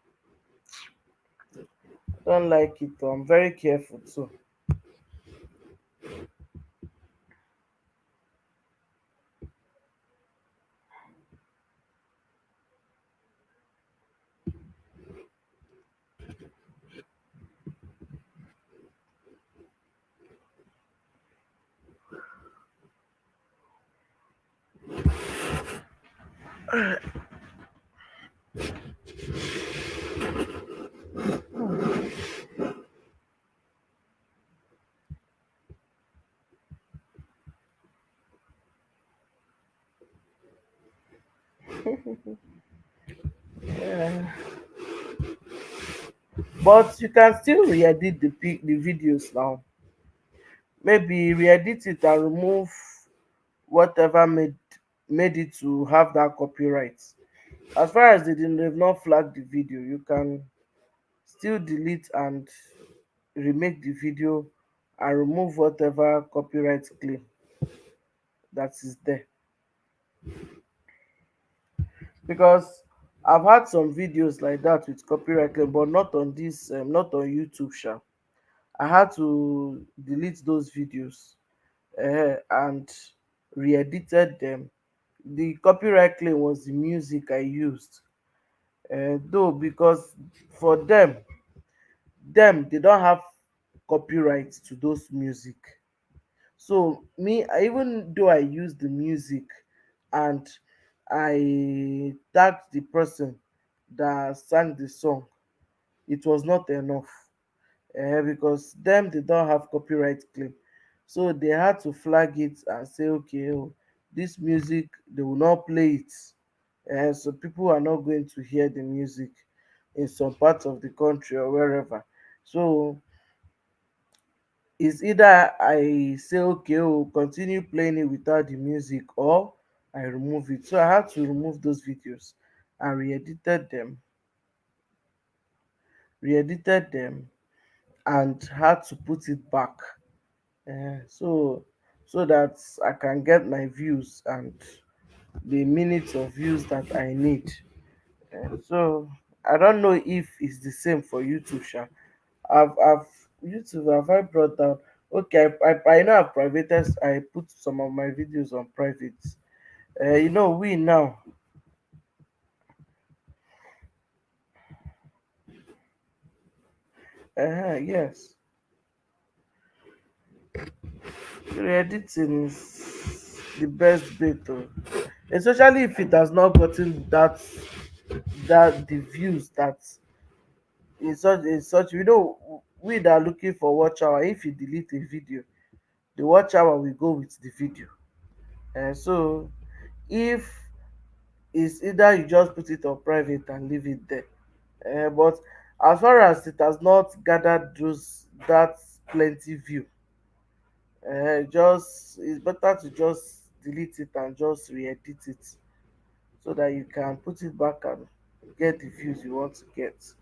Don't like it. I'm very careful too. Yeah. But you can still re-edit the videos now. Maybe re-edit it and remove whatever made it to have that copyright. As far as they've not flagged the video, you can still delete and remake the video and remove whatever copyright claim that is there. Because I've had some videos like that with copyright claim, but not on this, not on YouTube. Sha. I had to delete those videos, and re-edited them. The copyright claim was the music I used, though, because for them they don't have copyright to those music. So me, even though I use the music and I tagged the person that sang the song, it was not enough, because them they don't have copyright claim. So they had to flag it and say, okay, oh, this music they will not play it, so people are not going to hear the music in some parts of the country or wherever. So it's either I say, okay, oh, continue playing it without the music, or I remove it. So I had to remove those videos and re-edited them and had to put it back, so that I can get my views and the minutes of views that I need. So I don't know if it's the same for YouTube. Sha. I've YouTube, have I brought down? Okay, I know I've privated. I put some of my videos on private. We now. Yes, editing is the best bit, oh. Especially if it has not gotten that the views that in such we that are looking for watch hour. If you delete a video, the watch hour will go with the video. So if it's either you just put it on private and leave it there, but as far as it has not gathered those that plenty view, just it's better to just delete it and just re-edit it, so that you can put it back and get the views you want to get.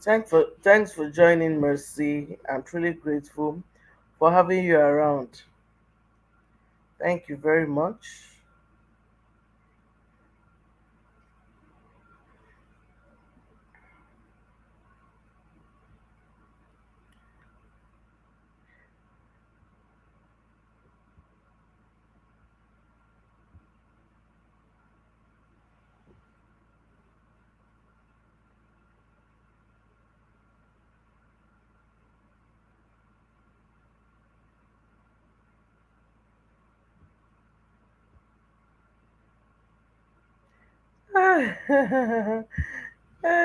Thanks for joining, Mercy. I'm truly grateful for having you around. Thank you very much.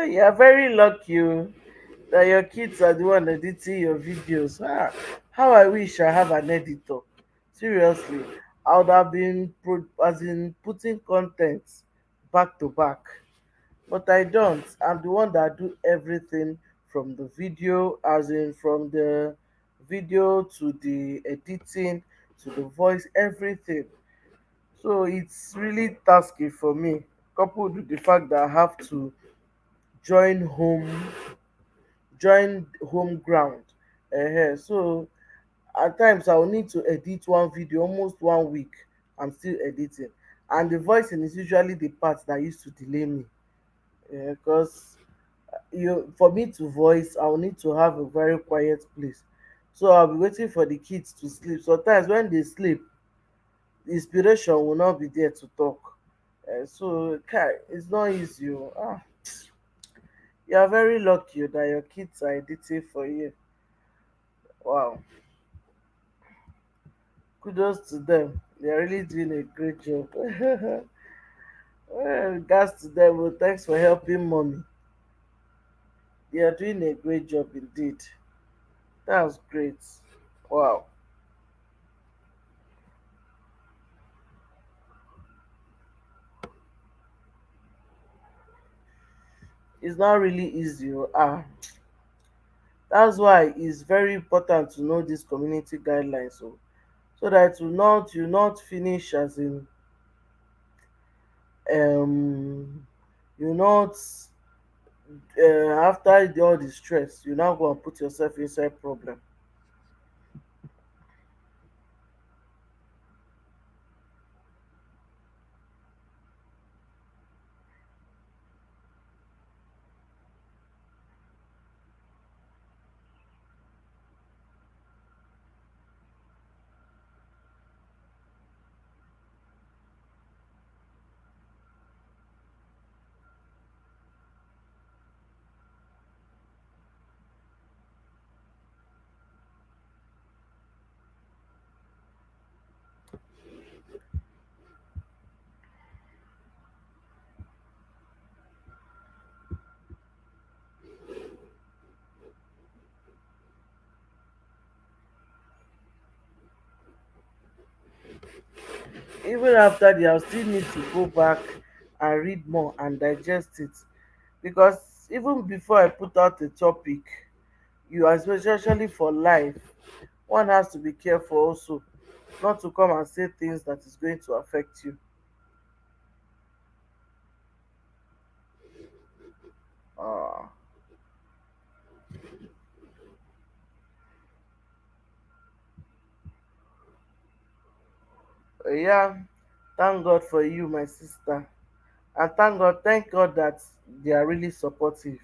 You're very lucky that your kids are the one editing your videos. How I wish I have an editor. Seriously, I would have been as in putting content back to back, but I don't. I'm the one that do everything from the video, as in from the video to the editing to the voice, everything. So it's really tasky for me, coupled with the fact that I have to join home ground. So at times I will need to edit one video almost 1 week. I'm still editing, and the voicing is usually the part that used to delay me. Because for me to voice, I will need to have a very quiet place. So I'll be waiting for the kids to sleep. Sometimes when they sleep, the inspiration will not be there to talk. So Kai, it's not easy. You are very lucky that your kids are editing for you. Wow, kudos to them. They are really doing a great job. Well, regards to them. Well, thanks for helping mommy. They are doing a great job indeed. That's great. Wow, it's not really easy. That's why it's very important to know these community guidelines. So that you not finish as in you not after all the stress, you now go and put yourself inside problem. Even after that, I still need to go back and read more and digest it, because even before I put out a topic, especially for life, one has to be careful also not to come and say things that is going to affect you. uh, yeah, thank God for you, my sister, and thank God that they are really supportive,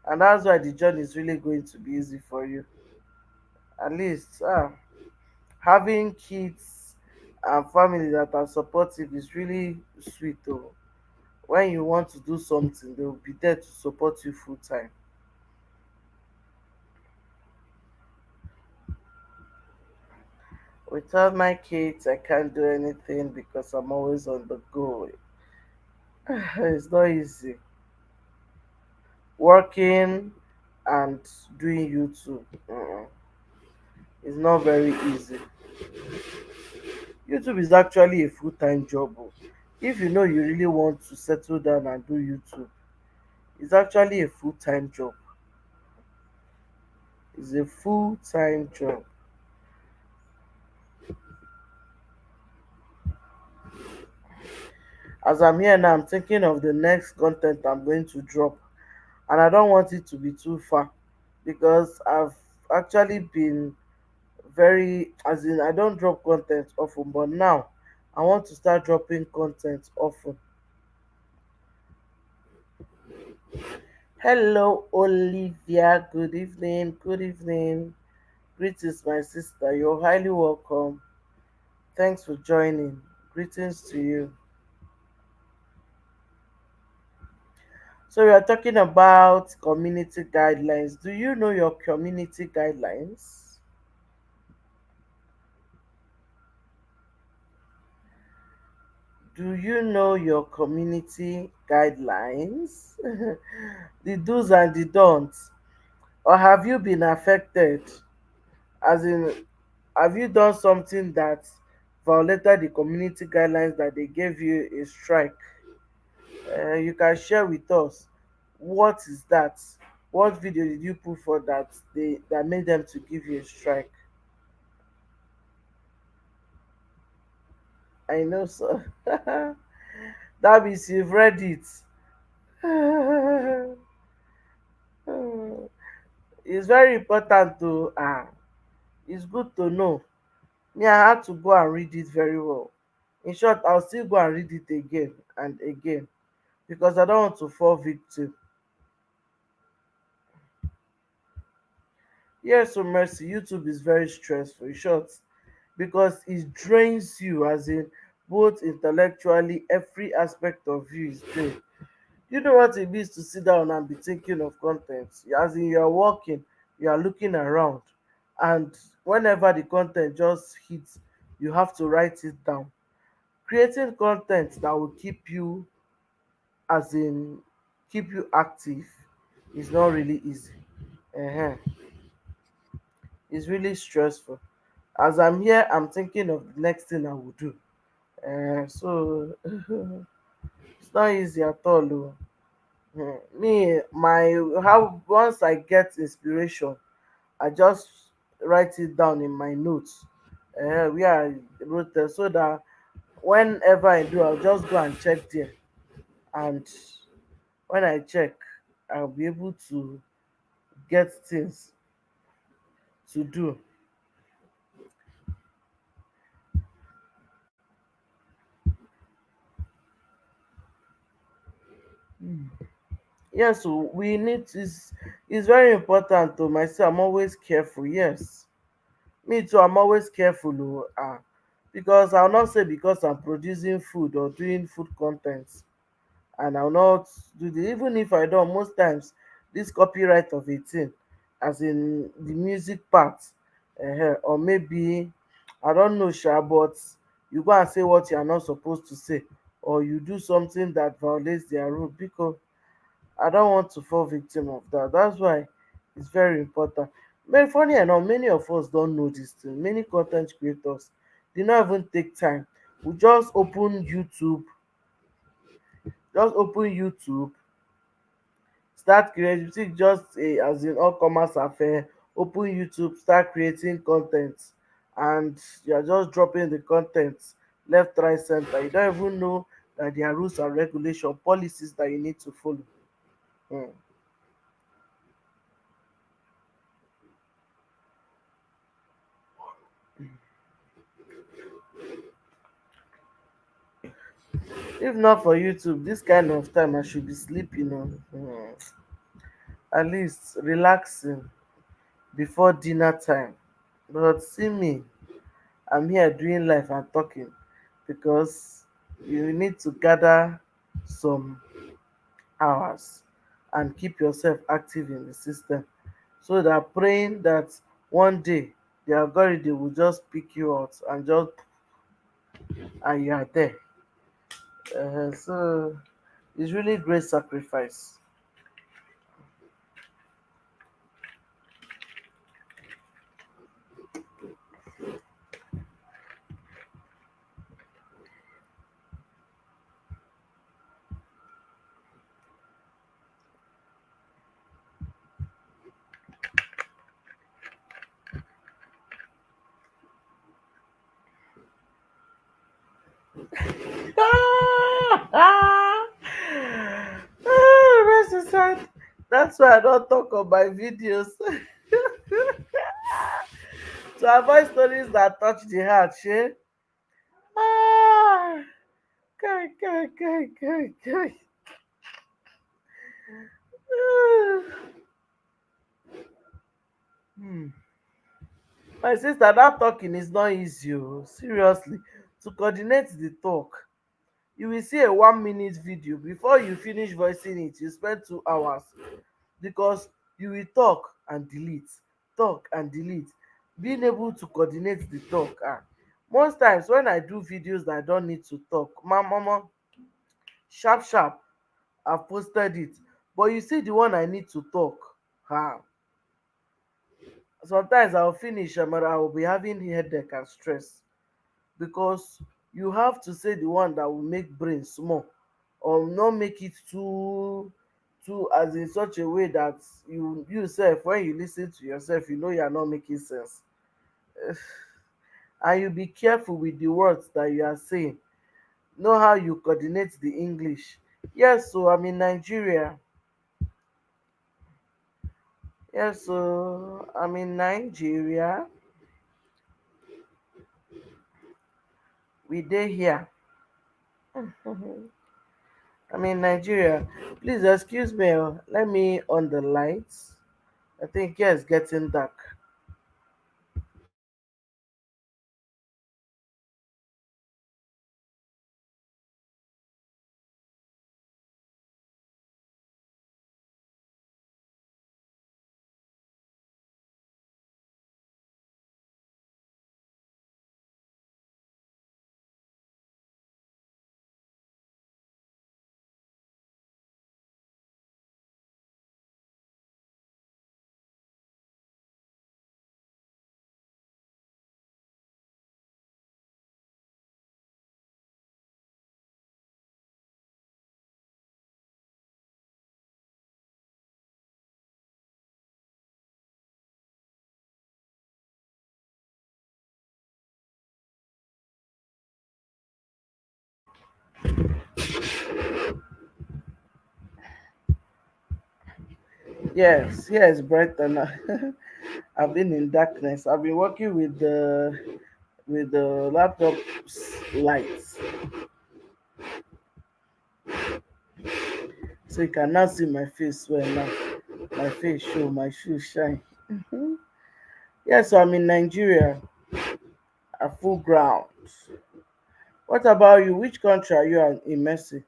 and that's why the journey is really going to be easy for you. At least having kids and family that are supportive is really sweet though. When you want to do something, they will be there to support you full time. Without my kids, I can't do anything because I'm always on the go. It's not easy working and doing YouTube. It's not very easy. YouTube is actually a full-time job. If you know you really want to settle down and do YouTube, it's actually a full-time job. It's a full-time job. As I'm here now, I'm thinking of the next content I'm going to drop. and I don't want it to be too far because I've actually been very, as in, I don't drop content often, but now I want to start dropping content often. Hello, Olivia. Good evening. Good evening. Greetings, my sister. You're highly welcome. Thanks for joining. Greetings to you. So, we are talking about community guidelines. Do you know your community guidelines? Do you know your community guidelines? The do's and the don'ts. Or have you been affected? As in, have you done something that violated the community guidelines that they gave you a strike? You can share with us what is that? What video did you put for that made them to give you a strike? I know so. That means you've read it. It's very important to it's good to know. Me, I had to go and read it very well. In short, I'll still go and read it again and again because I don't want to fall victim. Yes, so mercy, YouTube is very stressful. In short, because it drains you, as in both intellectually, every aspect of you is drained. You know what it means to sit down and be thinking of content? As in, you're walking, you are looking around, and whenever the content just hits, you have to write it down. Creating content that will keep you, as in, keep you active is not really easy. uh it's really stressful. As I'm here, I'm thinking of the next thing I will do. So it's not easy at all. Oh. Me, my how once I get inspiration, I just write it down in my notes. Where I wrote them so that whenever I do, I'll just go and check there. And when I check, I'll be able to get things to do. Yes, so we need to, it's very important to myself. I'm always careful. Yes, me too. I'm always careful. Oh, because I'll not say because I'm producing food or doing food content, and I'll not do the, even if I don't, most times this copyright of a thing, as in the music part, or maybe I don't know, sha, but you go and say what you are not supposed to say, or you do something that violates their rule, because I don't want to fall victim of that. That's why it's very important. Very funny enough, many of us don't know this thing. Many content creators, they not even take time. We just open YouTube, start creating, just as in all commerce affair, open YouTube, start creating content, and you're just dropping the content left, right, center. You don't even know that there are rules and regulation, policies that you need to follow. Hmm. If not for YouTube, this kind of time I should be sleeping on. At least relaxing before dinner time. But see me, I'm here doing life and talking because you need to gather some hours and keep yourself active in the system, so that praying that one day the algorithm will just pick you out and just, and you are there. So it's really great sacrifice. That's why I don't talk on my videos. To avoid stories that touch the heart, shey. Ah, kai, kai, kai, kai, kai. Ah. Hmm. My sister, that talking is not easy. Oh. Seriously, to coordinate the talk, you will see a 1 minute video. Before you finish voicing it, you spend 2 hours because you will talk and delete. Being able to coordinate the talk. Ah, most times when I do videos that I don't need to talk, my mama, sharp sharp, I've posted it. But you see the one I need to talk. Ah, sometimes I'll finish and I will be having headache and stress because you have to say the one that will make brain small or not make it too as in such a way that you sef when you listen to yourself you know you are not making sense. And you be careful with the words that you are saying, know how you coordinate the English. Yes, so I'm in Nigeria. Yes, so I'm in Nigeria. We dey here. I'm in Nigeria. Please excuse me. Let me on the lights. I think yeah, it's getting dark. Yes, yes, bright and I've been in darkness. I've been working with the laptop's lights, so you can now see my face well now. My face show, my shoes shine. Yes, so I'm in Nigeria, a full ground. What about you? Which country are you in Mercy?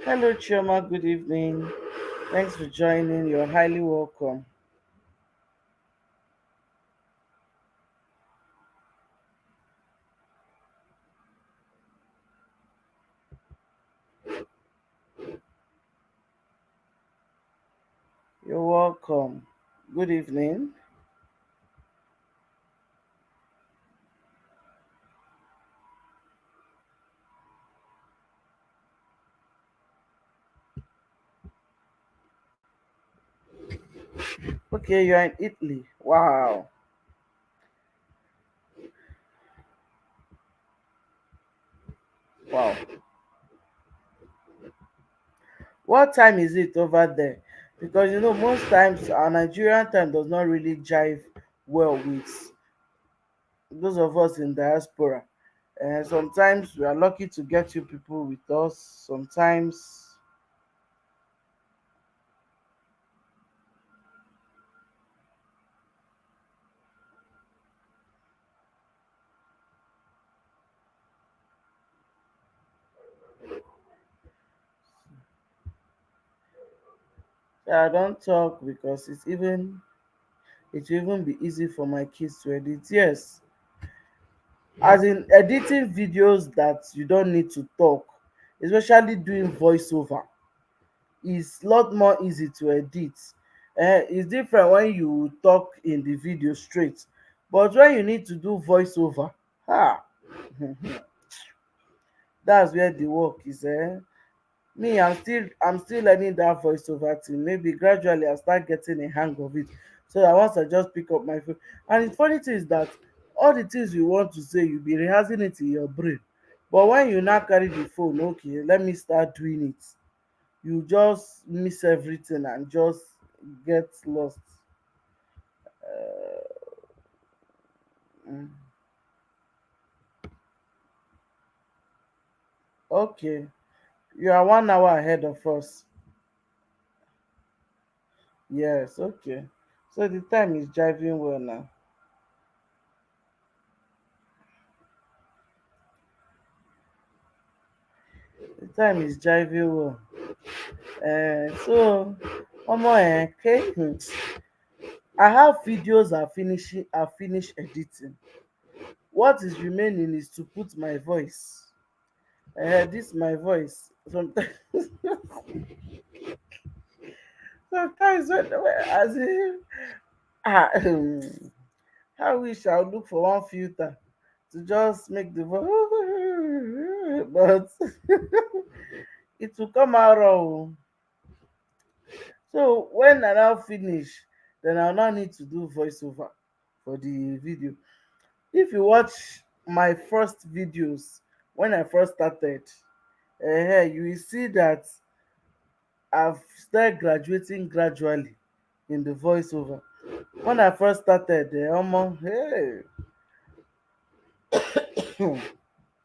Hello, Chioma. Good evening. Thanks for joining. You're highly welcome. You're welcome. Good evening. Okay, you're in Italy. Wow. Wow. What time is it over there? Because you know, most times our Nigerian time does not really jive well with those of us in diaspora. And sometimes we are lucky to get you people with us. Sometimes, Yeah, I don't talk because it will even be easy for my kids to edit. Yes, as in editing videos that you don't need to talk, especially doing voiceover, is lot more easy to edit. It's different when you talk in the video straight, but when you need to do voiceover, ah, that's where the work is. Me, I'm still learning that voiceover thing. Maybe gradually I'll start getting a hang of it. So that once I just pick up my phone. And the funny thing is that all the things you want to say, you'll be rehearsing it in your brain. But when you now carry the phone, okay, let me start doing it. You just miss everything and just get lost. Mm. Okay, you are 1 hour ahead of us. Yes, okay. So the time is driving well now. The time is driving well. So, omo okay. I have videos I finished editing. What is remaining is to put my voice. This my voice. Sometimes, sometimes when as if ah, I wish I would look for one filter to just make the voice, but it will come out wrong. So when I now finish, then I'll now need to do voiceover for the video. If you watch my first videos when I first started, you will see that I've started graduating gradually in the voiceover. When I first started, almost hey,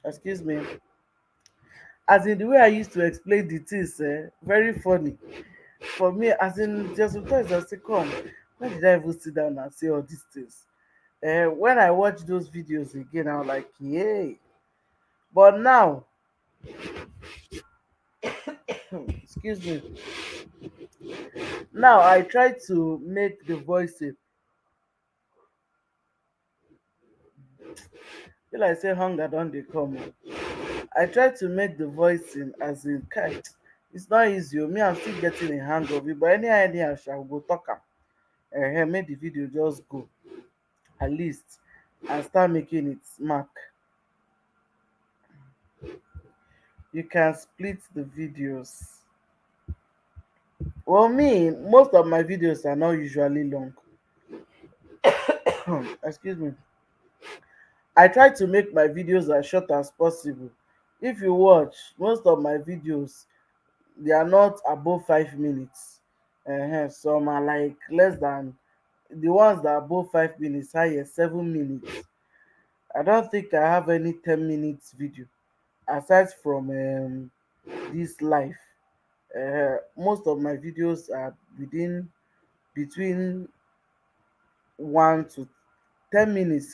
excuse me, as in the way I used to explain the things, very funny for me. As in, just sometimes I say, "Come, why did I even sit down and say all these things?" When I watch those videos again, I'm like, "Yay!" But now, excuse me, now I try to make the voices feel like say hunger don dey come o. I try to make the voicing as in kind. It's not easy o, me I'm still getting a hang of it, but anyhow sha we go talk am. Make the video just go at least and start making its mark. You can split the videos. Well, me, most of my videos are not usually long. Excuse me. I try to make my videos as short as possible. If you watch most of my videos, they are not above 5 minutes. Some are like less than the ones that are above 5 minutes, highest 7 minutes. I don't think I have any 10 minutes video aside from this life. Most of my videos are within between 1 to 10 minutes.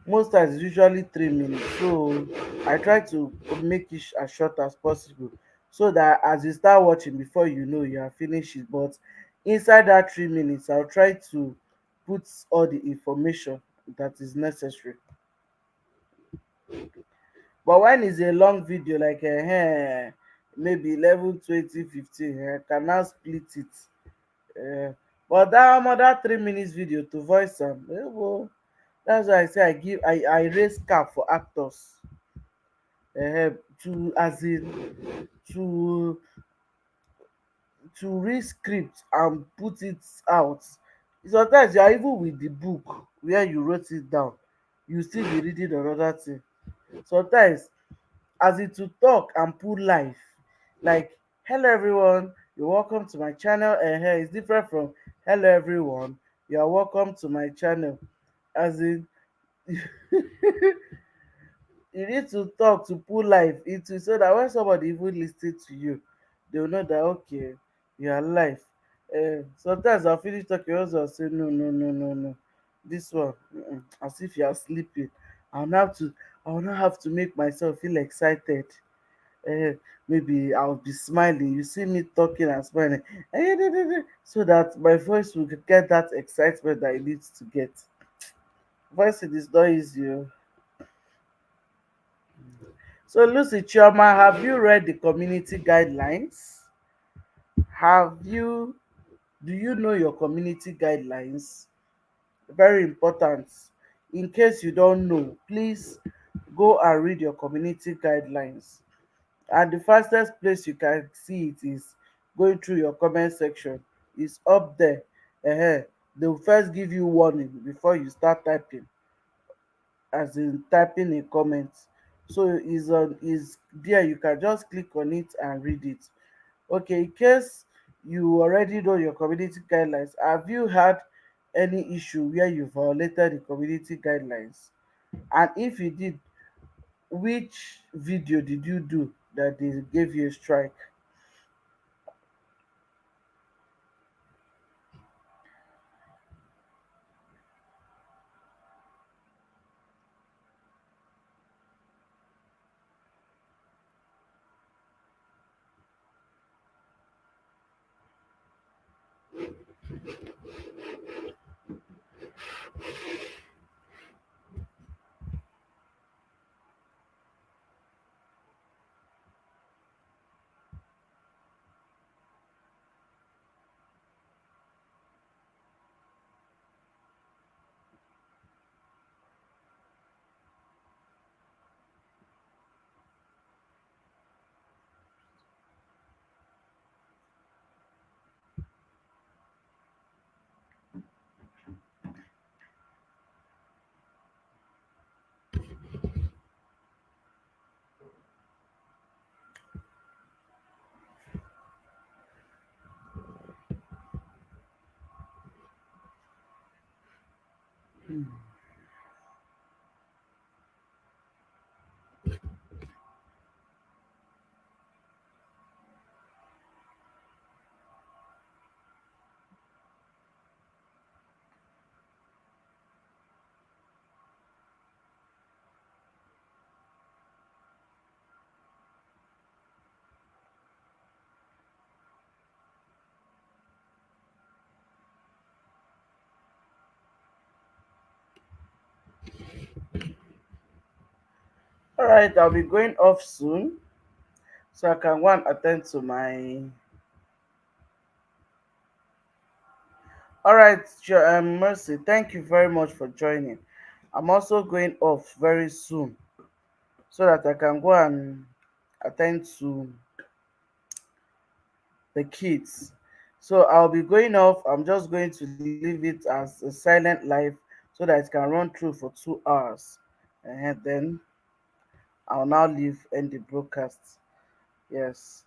Most times it's usually 3 minutes. So I try to make it as short as possible so that as you start watching, before you know you are finished it. But inside that 3 minutes, I'll try to put all the information that is necessary. But when it's a long video like maybe 11, 20, 15, I can now split it. But that 3 minutes video to voice am, well, that's why I say I raise cap for actors, to as in to read script and put it out. Sometimes you are even with the book where you wrote it down, you still be reading another thing. Sometimes as in to talk and put life, like hello everyone, you're welcome to my channel, and here is different from hello everyone, you are welcome to my channel. As in you need to talk to put life into, so that when somebody even lis ten to you, they will know that okay, you are alive. Sometimes I'll finish talking, also I'll say no, no, no, no, no, this one, as if you are sleeping. I'll not have to I'll not have to make myself feel excited. eh, maybe I'll be smiling. You see me talking and smiling, so that my voice will get that excitement that it needs to get. Voice is not easy. Oh. So Lucy Chioma, have you read the community guidelines? Have you Do you know your community guidelines? Very important. In case you don't know, please go and read your community guidelines. And the fastest place you can see it is going through your comment section. It's up there. They will first give you warning before you start typing, as in typing a comment. So is there, you can just click on it and read it. Okay, in case you already know your community guidelines, have you had any issue where you violated the community guidelines? And if you did, which video did you do that they gave you a strike? All right, I'll be going off soon, so I can go and attend to my. All right, Mercy, thank you very much for joining. I'm also going off very soon so that I can go and attend to the kids. So I'll be going off. I'm just going to leave it as a silent live so that it can run through for 2 hours. And then I'll now leave and the broadcast. Yes.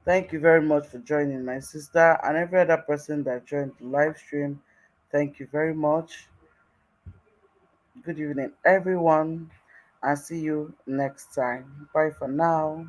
Thank you very much for joining my sister and every other person that joined the live stream. Thank you very much. Good evening, everyone. I'll see you next time. Bye for now.